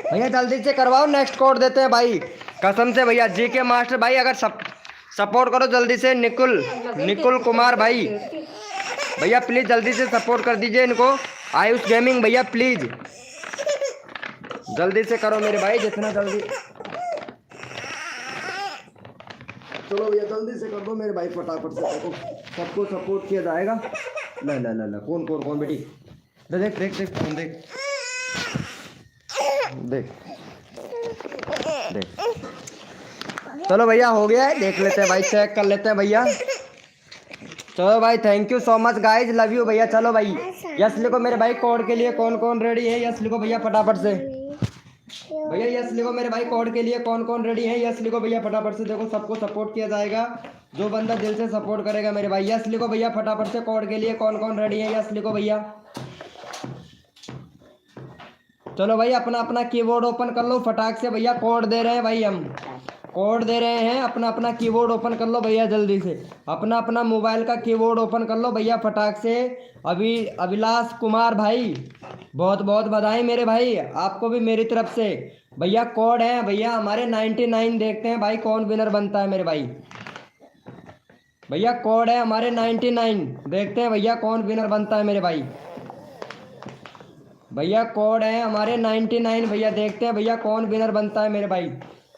Speaker 1: भैया जल्दी से करवाओ, नेक्स्ट कोड देते हैं भाई कसम से भैया। JK मास्टर भाई अगर सपोर्ट करो जल्दी से। निकुल कुमार भाई भैया प्लीज़ जल्दी से सपोर्ट कर दीजिए इनको। आयुष गेमिंग भैया प्लीज़ जल्दी से करो मेरे भाई, जितना जल्दी। चलो भैया जल्दी से कर दो मेरे भाई फटाफट से। सबको सपोर्ट किया जाएगा। ला कौन बेटी देख फोन देख। चलो भैया हो गया है, देख लेते हैं भाई, चेक कर लेते हैं भैया। चलो भाई thank you so much guys, love you भैया। चलो भाई यस लिखो मेरे भाई कोड के लिए कौन कौन रेडी है। यस लिखो भैया फटाफट से। भैया यस लिखो मेरे भाई, कोड के लिए कौन कौन रेडी है, यस लिखो भैया फटाफट से। देखो सबको सपोर्ट किया जाएगा, जो बंदा दिल से सपोर्ट करेगा मेरे भाई। यस लिखो भैया फटाफट से, कोड के लिए कौन कौन रेडी है, यस लिखो भैया। चलो भाई अपना अपना कीबोर्ड ओपन कर लो फटाक से भैया, कोड दे रहे हैं भाई, हम कोड दे रहे हैं। अपना अपना कीबोर्ड ओपन कर लो भैया जल्दी से, अपना अपना मोबाइल का कीबोर्ड ओपन कर लो भैया फटाक से। अभी अभिलाष कुमार भाई बहुत बहुत बधाई मेरे भाई, आपको भी मेरी तरफ से। भैया कोड है भैया हमारे 99, देखते हैं भाई कौन विनर बनता है मेरे भाई। भैया कोड है हमारे 99, देखते हैं भैया कौन विनर बनता है मेरे भाई। भैया कोड है हमारे 99 भैया, देखते हैं भैया कौन विनर बनता है मेरे भाई।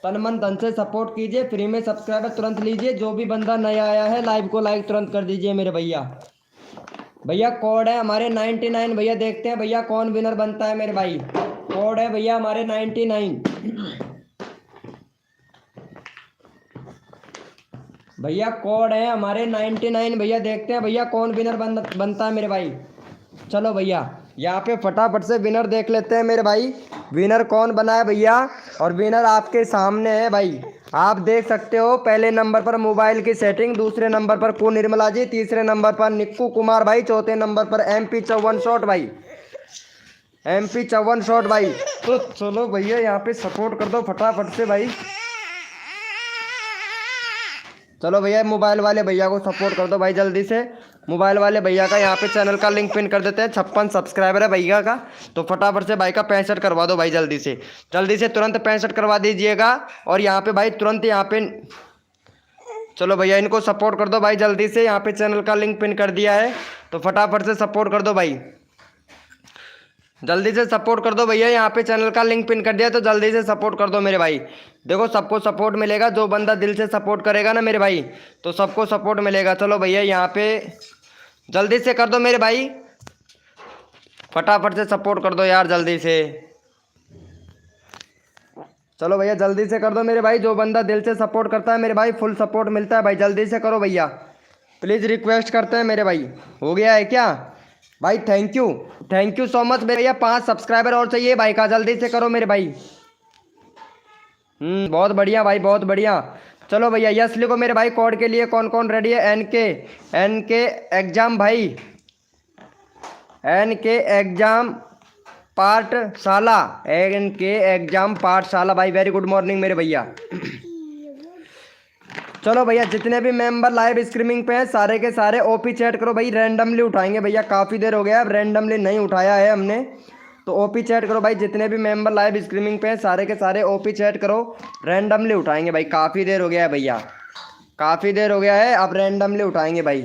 Speaker 1: तन मन धन से सपोर्ट कीजिए, फ्री में सब्सक्राइबर तुरंत लीजिए, जो भी बंदा नया आया है लाइव को लाइक तुरंत कर दीजिए मेरे भैया। भैया कोड है हमारे 99 भैया, देखते हैं भैया कौन विनर बनता है मेरे भाई। कोड है भैया हमारे 99। भैया कोड है हमारे 99 भैया, देखते हैं भैया कौन विनर बनता है मेरे भाई। चलो भैया यहाँ पे फटाफट से विनर देख लेते हैं मेरे भाई, विनर कौन बना है भैया। और विनर आपके सामने है भाई, आप देख सकते हो। पहले नंबर पर मोबाइल की सेटिंग, दूसरे नंबर पर कु निर्मला जी, तीसरे नंबर पर निक्कू कुमार भाई, चौथे नंबर पर MP 54 शॉट भाई, MP 54 शॉट भाई। तो चलो भैया यहाँ पे सपोर्ट कर दो फटाफट से भाई। चलो भैया मोबाइल वाले भैया को सपोर्ट कर दो भाई जल्दी से। मोबाइल वाले भैया का यहाँ पे चैनल का लिंक पिन कर देते हैं, 56 सब्सक्राइबर है भैया का, तो फटाफट से भाई का 65 करवा दो भाई जल्दी से तुरंत 65 करवा दीजिएगा। और यहाँ पे भाई तुरंत यहाँ पे, चलो भैया इनको सपोर्ट कर दो भाई जल्दी से, यहाँ पे चैनल का लिंक पिन कर दिया है, तो फटाफट से सपोर्ट कर दो भाई, जल्दी से सपोर्ट कर दो भैया। यहाँ पे चैनल का लिंक पिन कर दिया, तो जल्दी से सपोर्ट कर दो मेरे भाई। देखो सबको सपोर्ट मिलेगा, जो बंदा दिल से सपोर्ट करेगा ना मेरे भाई, तो सबको सपोर्ट मिलेगा। चलो भैया यहाँ पे जल्दी से कर दो मेरे भाई, फटाफट से सपोर्ट कर दो यार जल्दी से। चलो भैया जल्दी से कर दो मेरे भाई, जो बंदा दिल से सपोर्ट करता है मेरे भाई फुल सपोर्ट मिलता है भाई, जल्दी से करो भैया प्लीज़, रिक्वेस्ट करते हैं मेरे भाई। हो गया है क्या भाई? थैंक यू सो मच भैया। 5 सब्सक्राइबर और चाहिए भाई का, जल्दी से करो मेरे भाई। बहुत बढ़िया भाई, बहुत बढ़िया। चलो भैया यस लिखो मेरे भाई, कोड के लिए कौन कौन रेडी है। एनके एग्जाम भाई, एनके एग्जाम पाठशाला, एनके एग्जाम पाठशाला भाई, वेरी गुड मॉर्निंग मेरे भैया। चलो भैया जितने भी मेंबर लाइव स्ट्रीमिंग पे हैं सारे के सारे ओपी चैट करो भाई, रैंडमली उठाएंगे भैया, काफ़ी देर हो गया अब रैंडमली नहीं उठाया है हमने, तो ओपी चैट करो भाई। जितने भी मेंबर लाइव स्ट्रीमिंग पे हैं सारे के सारे ओपी चैट करो, रैंडमली उठाएंगे भाई, काफ़ी देर हो गया है भैया, काफ़ी देर हो गया है, अब रैंडमली उठाएंगे भाई।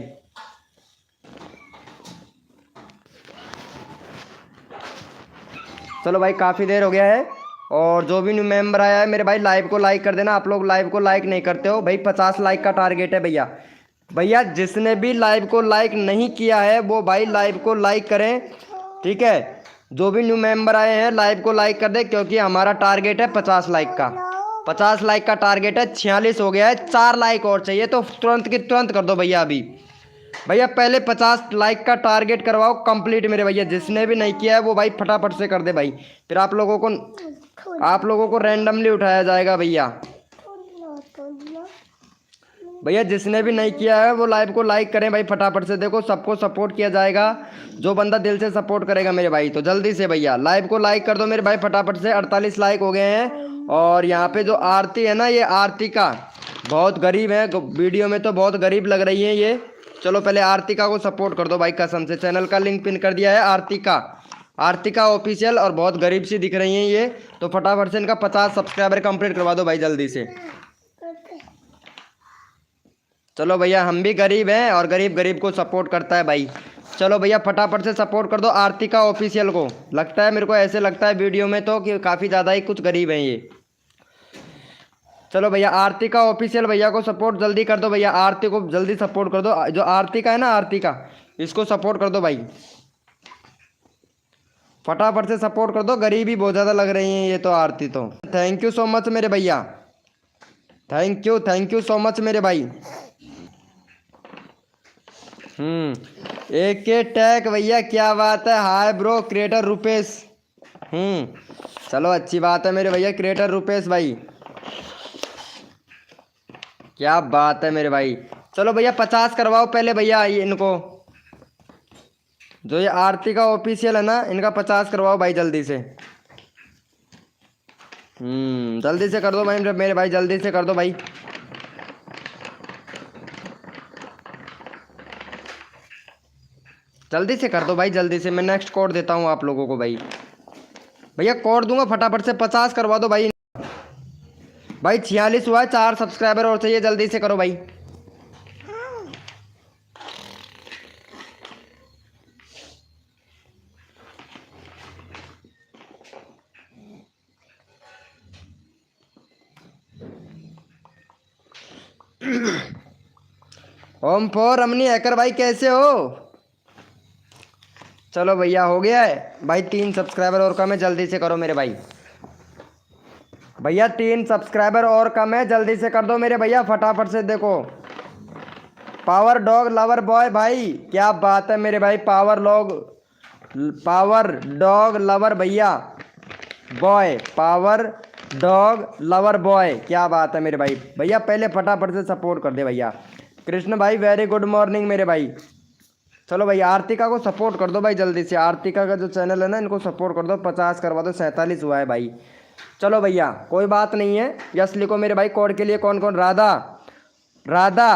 Speaker 1: चलो भाई काफ़ी देर हो गया है, और जो भी न्यू मेंबर आया है मेरे भाई लाइव को लाइक कर देना। आप लोग लाइव को लाइक नहीं करते हो भाई, 50 लाइक का टारगेट है भैया। भैया जिसने भी लाइव को लाइक नहीं किया है वो भाई लाइव को लाइक करें, ठीक है। जो भी न्यू मेंबर आए हैं लाइव को लाइक कर दे, क्योंकि हमारा टारगेट है 50 लाइक का, 50 लाइक का टारगेट है, 46 हो गया है, 4 लाइक और चाहिए, तो तुरंत की तुरंत कर दो भैया अभी। भैया पहले 50 लाइक का टारगेट करवाओ कंप्लीट मेरे भैया, जिसने भी नहीं किया है वो भाई फटाफट से कर दे भाई, फिर आप लोगों को रैंडमली उठाया जाएगा भैया। भैया जिसने भी नहीं किया है वो लाइव को लाइक करें भाई फटाफट से। देखो सबको सपोर्ट किया जाएगा, जो बंदा दिल से सपोर्ट करेगा मेरे भाई, तो जल्दी से भैया लाइव को लाइक कर दो मेरे भाई फटाफट से। 48 लाइक हो गए हैं। और यहाँ पे जो आरती है ना, ये आरतिका बहुत गरीब है, वीडियो में तो बहुत गरीब लग रही है ये। चलो पहले आरतिका को सपोर्ट कर दो भाई कसम से, चैनल का लिंक पिन कर दिया है, आरतिका ऑफिशियल, और बहुत गरीब सी दिख रही हैं ये, तो फटाफट से इनका 50 सब्सक्राइबर कंप्लीट करवा दो भाई जल्दी से। चलो भैया हम भी गरीब हैं, और गरीब को सपोर्ट करता है भाई। चलो भैया फटाफट से सपोर्ट कर दो आरतिका ऑफिशियल को। लगता है मेरे को, ऐसे लगता है वीडियो में तो कि काफ़ी ज़्यादा ही कुछ गरीब हैं ये। चलो भैया आरतिका ऑफिशियल भैया को सपोर्ट जल्दी कर दो भैया, आरती को जल्दी सपोर्ट कर दो, जो आरतिका है ना, आरतिका, इसको सपोर्ट कर दो भाई, फटाफट से सपोर्ट कर दो, गरीबी बहुत ज़्यादा लग रही है ये तो आरती तो। थैंक यू सो मच मेरे भैया, थैंक यू सो मच मेरे भाई। AK टैग भैया क्या बात है, हाय ब्रो क्रिएटर रुपेश। चलो अच्छी बात है मेरे भैया क्रिएटर रुपेश भाई, क्या बात है मेरे भाई। चलो भैया 50 करवाओ पहले भैया इनको, जो ये आरती का ऑफिशियल है ना, इनका 50 करवाओ भाई जल्दी से। जल्दी से कर दो भाई मेरे भाई, जल्दी से कर दो भाई। जल्दी से कर दो भाई, जल्दी से। मैं नेक्स्ट कोड देता हूँ आप लोगों को भाई। भैया कोड दूंगा फटाफट से, 50 करवा दो भाई। भाई 46 हुआ है, 4 सब्सक्राइबर और चाहिए, जल्दी से करो भाई। ओम फोर रमनी हैकर भाई कैसे हो? चलो भैया हो गया है भाई, 3 सब्सक्राइबर और कम है, जल्दी से करो मेरे भाई। भैया 3 सब्सक्राइबर और कम है, जल्दी से कर दो मेरे भैया फटाफट से। देखो पावर डॉग लवर बॉय भाई, क्या बात है मेरे भाई। पावर डॉग लवर भैया boy, power dog lover boy, क्या बात है मेरे भाई। भैया पहले फटाफट से सपोर्ट कर दे भैया। कृष्ण भाई वेरी गुड मॉर्निंग मेरे भाई। चलो भाई आर्तिका को सपोर्ट कर दो भाई जल्दी से। आर्तिका का जो चैनल है ना, इनको सपोर्ट कर दो, 50 करवा दो। 47 हुआ है भाई। चलो भैया कोई बात नहीं है। यस लिखो मेरे भाई कोड के लिए। कौन कौन? राधा,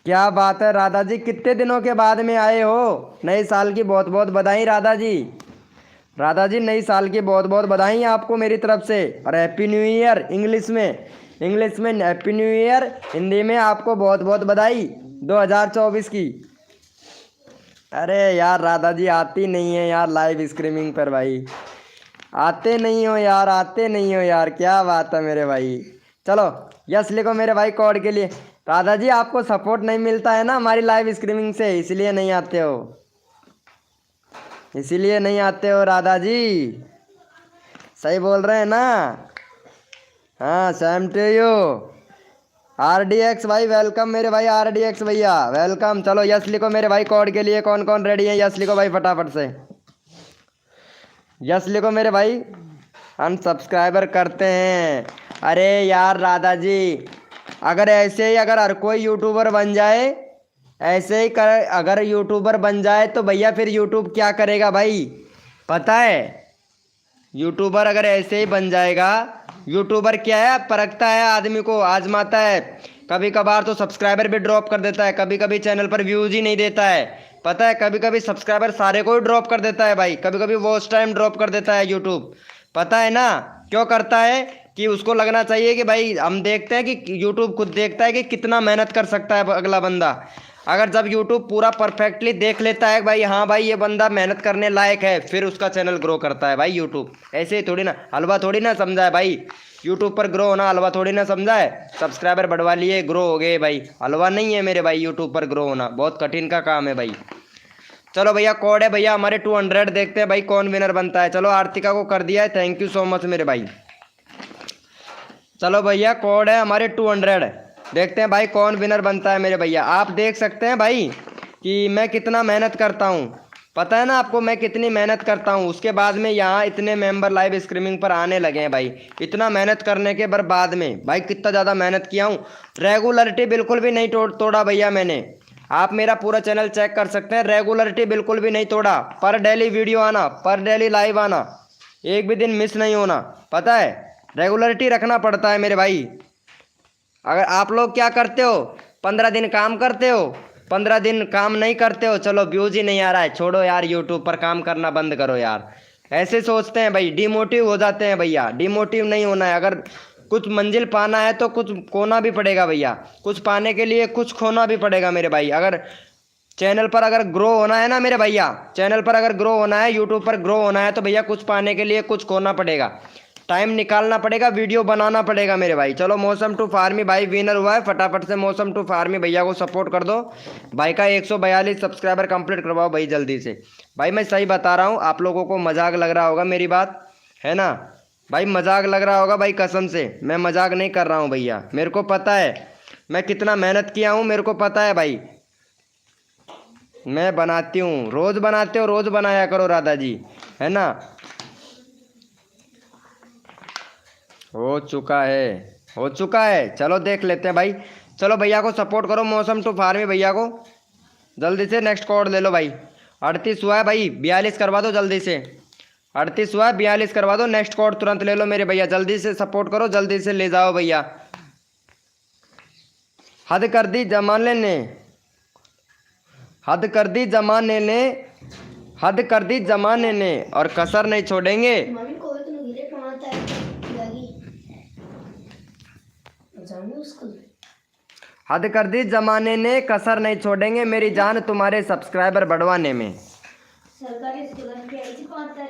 Speaker 1: क्या बात है राधा जी, कितने दिनों के बाद में आए हो? नए साल की बहुत बहुत बधाई राधा जी। राधा जी नई साल की बहुत बहुत बधाई आपको मेरी तरफ से। और हैप्पी न्यू ईयर इंग्लिश में हैप्पी न्यू ईयर, हिंदी में आपको बहुत बहुत बधाई 2024 की। अरे यार राधा जी आती नहीं है यार लाइव स्ट्रीमिंग पर भाई, आते नहीं हो यार, आते नहीं हो यार, क्या बात है मेरे भाई। चलो यस लिखो मेरे भाई कोड के लिए। राधा जी आपको सपोर्ट नहीं मिलता है ना हमारी लाइव स्ट्रीमिंग से, इसलिए नहीं आते हो, इसीलिए नहीं आते हो राधा जी। सही बोल रहे हैं ना? हाँ सेम टू यू। RDX भाई वेलकम मेरे भाई, RDX भैया वेलकम। चलो यस लिखो मेरे भाई कोड के लिए। कौन कौन रेडी है? यस लिखो भाई फटाफट से, यस लिखो मेरे भाई। अनसब्सक्राइबर करते हैं। अरे यार राधा जी, अगर ऐसे ही अगर हर कोई यूट्यूबर बन जाए, ऐसे ही कर, अगर यूट्यूबर बन जाए तो भैया फिर यूट्यूब क्या करेगा भाई? पता है यूट्यूबर अगर ऐसे ही बन जाएगा, यूट्यूबर क्या है, परखता है आदमी को, आजमाता है। कभी कभार तो सब्सक्राइबर भी ड्रॉप कर देता है, कभी कभी चैनल पर व्यूज ही नहीं देता है। पता है कभी कभी सब्सक्राइबर सारे को ही ड्रॉप कर देता है भाई, कभी कभी वॉच टाइम ड्रॉप कर देता है यूट्यूब। पता है ना क्यों करता है? कि उसको लगना चाहिए कि भाई, हम देखते हैं कि यूट्यूब खुद देखता है कि कितना मेहनत कर सकता है अगला बंदा। अगर जब यूट्यूब पूरा परफेक्टली देख लेता है भाई, हाँ भाई ये बंदा मेहनत करने लायक है, फिर उसका चैनल ग्रो करता है भाई यूट्यूब। ऐसे ही थोड़ी ना, हलवा थोड़ी ना समझा है भाई। यूट्यूब पर ग्रो होना हलवा थोड़ी ना समझा है। सब्सक्राइबर बढ़वा लिए ग्रो हो गए भाई, हलवा नहीं है मेरे भाई। यूट्यूब पर ग्रो होना बहुत कठिन का काम है भाई। चलो भैया कोड है भैया हमारे 200। देखते हैं भाई कौन विनर बनता है। चलो आर्तिका को कर दिया है, थैंक यू सो मच मेरे भाई। चलो भैया कोड है हमारे 200, देखते हैं भाई कौन विनर बनता है मेरे भैया। आप देख सकते हैं भाई कि मैं कितना मेहनत करता हूँ, पता है ना आपको मैं कितनी मेहनत करता हूँ। उसके बाद में यहाँ इतने मेंबर लाइव स्ट्रीमिंग पर आने लगे हैं भाई। इतना मेहनत करने के बाद में भाई कितना ज़्यादा मेहनत किया हूँ। रेगुलरिटी बिल्कुल भी नहीं तोड़ा भैया मैंने। आप मेरा पूरा चैनल चेक कर सकते हैं, रेगुलरिटी बिल्कुल भी नहीं तोड़ा। पर डेली वीडियो आना, पर डेली लाइव आना, एक भी दिन मिस नहीं होना। पता है रेगुलरिटी रखना पड़ता है मेरे भाई। अगर आप लोग क्या करते हो, 15 दिन काम करते हो, 15 दिन काम नहीं करते हो, चलो व्यूज ही नहीं आ रहा है, छोड़ो यार यूट्यूब पर काम करना बंद करो यार। ऐसे सोचते हैं भाई, डिमोटिव हो जाते हैं भैया। डिमोटिव नहीं होना है। अगर कुछ मंजिल पाना है तो कुछ खोना भी पड़ेगा भैया, कुछ पाने के लिए कुछ खोना भी पड़ेगा मेरे भाई। अगर चैनल पर अगर ग्रो होना है ना मेरे भैया, चैनल पर अगर ग्रो होना है, यूट्यूब पर ग्रो होना है, तो भैया कुछ पाने के लिए कुछ खोना पड़ेगा, टाइम निकालना पड़ेगा, वीडियो बनाना पड़ेगा मेरे भाई। चलो मौसम टू फार्मी भाई विनर हुआ है, फटाफट से मौसम टू फार्मी भैया को सपोर्ट कर दो। भाई का 142 सब्सक्राइबर कंप्लीट करवाओ भाई जल्दी से। भाई मैं सही बता रहा हूँ, आप लोगों को मजाक लग रहा होगा मेरी बात, है ना भाई? मजाक लग रहा होगा भाई, कसम से मैं मजाक नहीं कर रहा हूँ भैया। मेरे को पता है मैं कितना मेहनत किया हूँ, मेरे को पता है भाई। मैं बनाती हूँ, रोज़ बनाते हो, रोज़ बनाया करो राधा जी, है ना? हो चुका है, हो चुका है। चलो देख लेते हैं भाई। चलो भैया को सपोर्ट करो, मौसम टू फार्मी भैया को। जल्दी से नेक्स्ट कोड ले लो भाई। 38 हुआ है भाई, 42 करवा दो जल्दी से। 38 हुआ है, 42 करवा दो। नेक्स्ट कोड तुरंत ले लो मेरे भैया, जल्दी से सपोर्ट करो, जल्दी से ले जाओ भैया। हद कर दी जमाने ने, हद कर दी जमाने ने, हद कर दी जमाने ने, और कसर नहीं छोड़ेंगे। हद कर दी जमाने ने, कसर नहीं छोड़ेंगे मेरी जान तुम्हारे सब्सक्राइबर बढ़वाने में।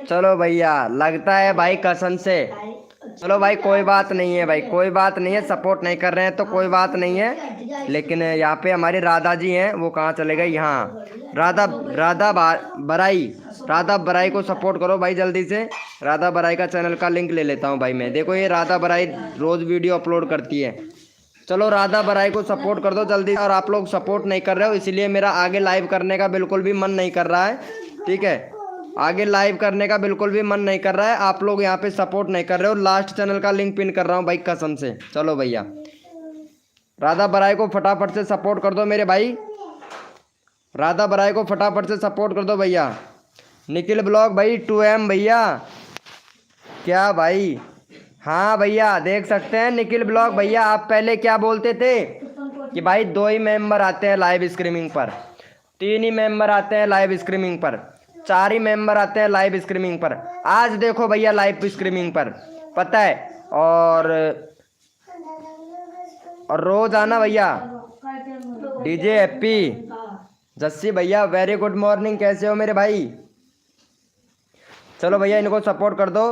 Speaker 1: चलो भैया, लगता है भाई कसम से। चलो भाई कोई बात नहीं है भाई, कोई बात नहीं है, सपोर्ट नहीं कर रहे हैं तो कोई बात नहीं है। लेकिन यहाँ पे हमारी राधा जी हैं, वो कहाँ चले गए? यहाँ राधा बराई, राधा बराई को सपोर्ट करो भाई जल्दी से। राधा बराई का चैनल का लिंक ले लेता हूँ भाई मैं। देखो ये राधा बराई रोज़ वीडियो अपलोड करती है। चलो राधा बराई को सपोर्ट कर दो जल्दी। और आप लोग सपोर्ट नहीं कर रहे हो, इसलिए मेरा आगे लाइव करने का बिल्कुल भी मन नहीं कर रहा है, ठीक है? आगे लाइव करने का बिल्कुल भी मन नहीं कर रहा है। आप लोग यहाँ पे सपोर्ट नहीं कर रहे हो। लास्ट चैनल का लिंक पिन कर रहा हूँ भाई कसम से। चलो भैया, राधा बराई को फटाफट से सपोर्ट कर दो मेरे भाई। राधा बराई को फटाफट से सपोर्ट कर दो भैया। निखिल ब्लॉग भाई 2M भैया, क्या भाई? हाँ भैया देख सकते हैं निखिल ब्लॉग भैया। आप पहले क्या बोलते थे कि भाई 2 ही मेंबर आते हैं लाइव स्ट्रीमिंग पर, 3 ही मेंबर आते हैं लाइव स्ट्रीमिंग पर, 4 ही मेंबर आते हैं लाइव स्ट्रीमिंग पर। आज देखो भैया लाइव स्ट्रीमिंग पर, पता है? और रोज आना भैया। डीजे हैप्पी जस्सी भैया वेरी गुड मॉर्निंग, कैसे हो मेरे भाई? चलो भैया इनको सपोर्ट कर दो।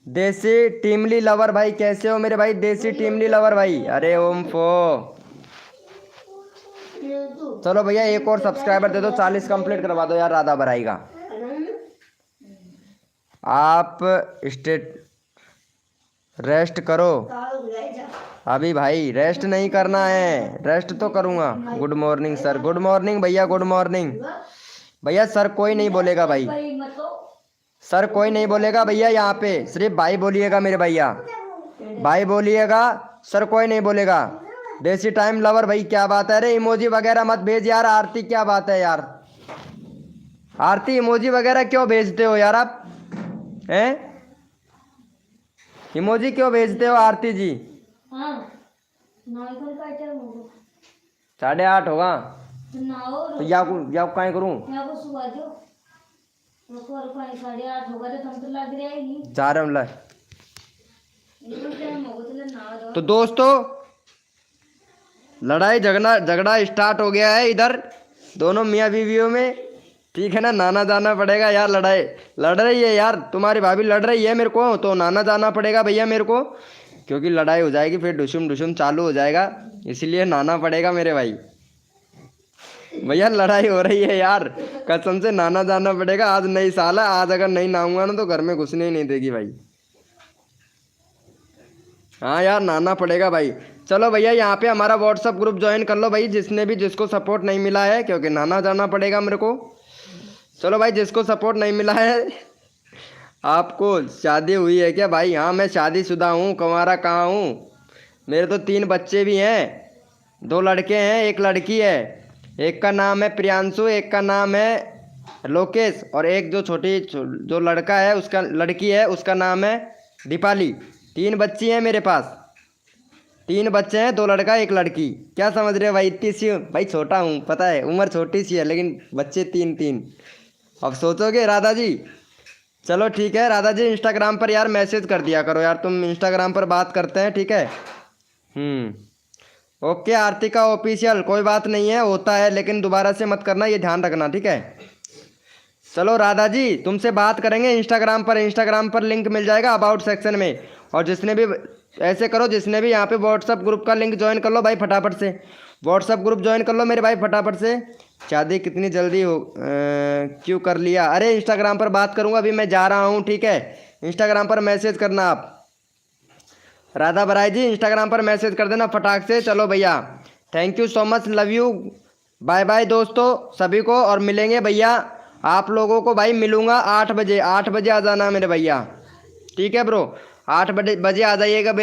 Speaker 1: देसी टीमली लवर भाई, कैसे हो मेरे भाई? देसी टीमली लवर भाई, अरे ओम फो। चलो भैया एक और सब्सक्राइबर दे दो, 40 कंप्लीट करवा दो यार राधा बराई का। आप रेस्ट करो अभी भाई, रेस्ट नहीं करना है, रेस्ट तो करूँगा। Good morning sir, good morning भैया, गुड मॉर्निंग भैया। सर कोई नहीं बोलेगा भाई, सर कोई नहीं बोलेगा भैया, यहाँ पे सिर्फ भाई बोलिएगा मेरे भैया, भाई बोलिएगा, सर कोई नहीं बोलेगा। देसी टाइम लवर भाई क्या बात है? अरे इमोजी वगैरह मत भेज यार। आरती क्या बात है यार? आरती इमोजी वगैरह क्यों भेजते हो यार आप? हैं इमोजी क्यों भेजते हो आरती जी? 8:30 होगा तो या कहीं करूँ? जा रहा हूँ। तो दोस्तों लड़ाई झगड़ा स्टार्ट हो गया है इधर दोनों मियाँ बीवियों में, ठीक है ना? नाना जाना पड़ेगा यार। लड़ाई लड़ रही है यार, तुम्हारी भाभी लड़ रही है मेरे को, तो नाना जाना पड़ेगा भैया मेरे को, क्योंकि लड़ाई हो जाएगी फिर डुसुम चालू हो जाएगा, इसलिए नाना पड़ेगा मेरे भाई। भैया लड़ाई हो रही है यार, कसम से नाना जाना पड़ेगा। आज नई साल है, आज अगर नहीं नाऊंगा ना तो घर में घुसने ही नहीं देगी भाई। हाँ यार नाना पड़ेगा भाई। चलो भैया यहाँ पे हमारा व्हाट्सअप ग्रुप ज्वाइन कर लो भाई, जिसको सपोर्ट नहीं मिला है, क्योंकि नाना जाना पड़ेगा मेरे को। चलो भाई जिसको सपोर्ट नहीं मिला है। आपको शादी हुई है क्या भाई? हाँ मैं शादीशुदा हूँ, कुंवारा कहाँ हूँ। मेरे तो 3 बच्चे भी हैं, 2 लड़के हैं 1 लड़की है। एक का नाम है प्रियांशु, एक का नाम है लोकेश, और एक जो लड़का है उसका लड़की है उसका नाम है दीपाली। 3 बच्ची हैं मेरे पास, 3 बच्चे हैं, 2 लड़का 1 लड़की। क्या समझ रहे हो भाई? इतनी सी भाई, छोटा हूँ पता है, उम्र छोटी सी है, लेकिन बच्चे 3। अब सोचोगे राधा जी। चलो ठीक है राधा जी, इंस्टाग्राम पर यार मैसेज कर दिया करो यार, तुम इंस्टाग्राम पर बात करते हैं, ठीक है? ओके आरती का ऑफिशियल, कोई बात नहीं है, होता है, लेकिन दोबारा से मत करना, ये ध्यान रखना, ठीक है? चलो राधा जी तुमसे बात करेंगे इंस्टाग्राम पर लिंक मिल जाएगा अबाउट सेक्शन में। और जिसने भी ऐसे करो, जिसने भी यहाँ पे व्हाट्सअप ग्रुप का लिंक ज्वाइन कर लो भाई फटाफट से, व्हाट्सअप ग्रुप ज्वाइन कर लो मेरे भाई फटाफट से। शादी कितनी जल्दी हो क्यों कर लिया? अरे इंस्टाग्राम पर बात करूँगा, अभी मैं जा रहा हूँ, ठीक है? इंस्टाग्राम पर मैसेज करना आप, राधा बराई जी इंस्टाग्राम पर मैसेज कर देना फटाक से। चलो भैया thank you so much, love you, bye bye दोस्तों सभी को, और मिलेंगे भैया आप लोगों को भाई, मिलूँगा 8 बजे आ जाना मेरे भैया, ठीक है ब्रो? 8 बजे आ जाइएगा।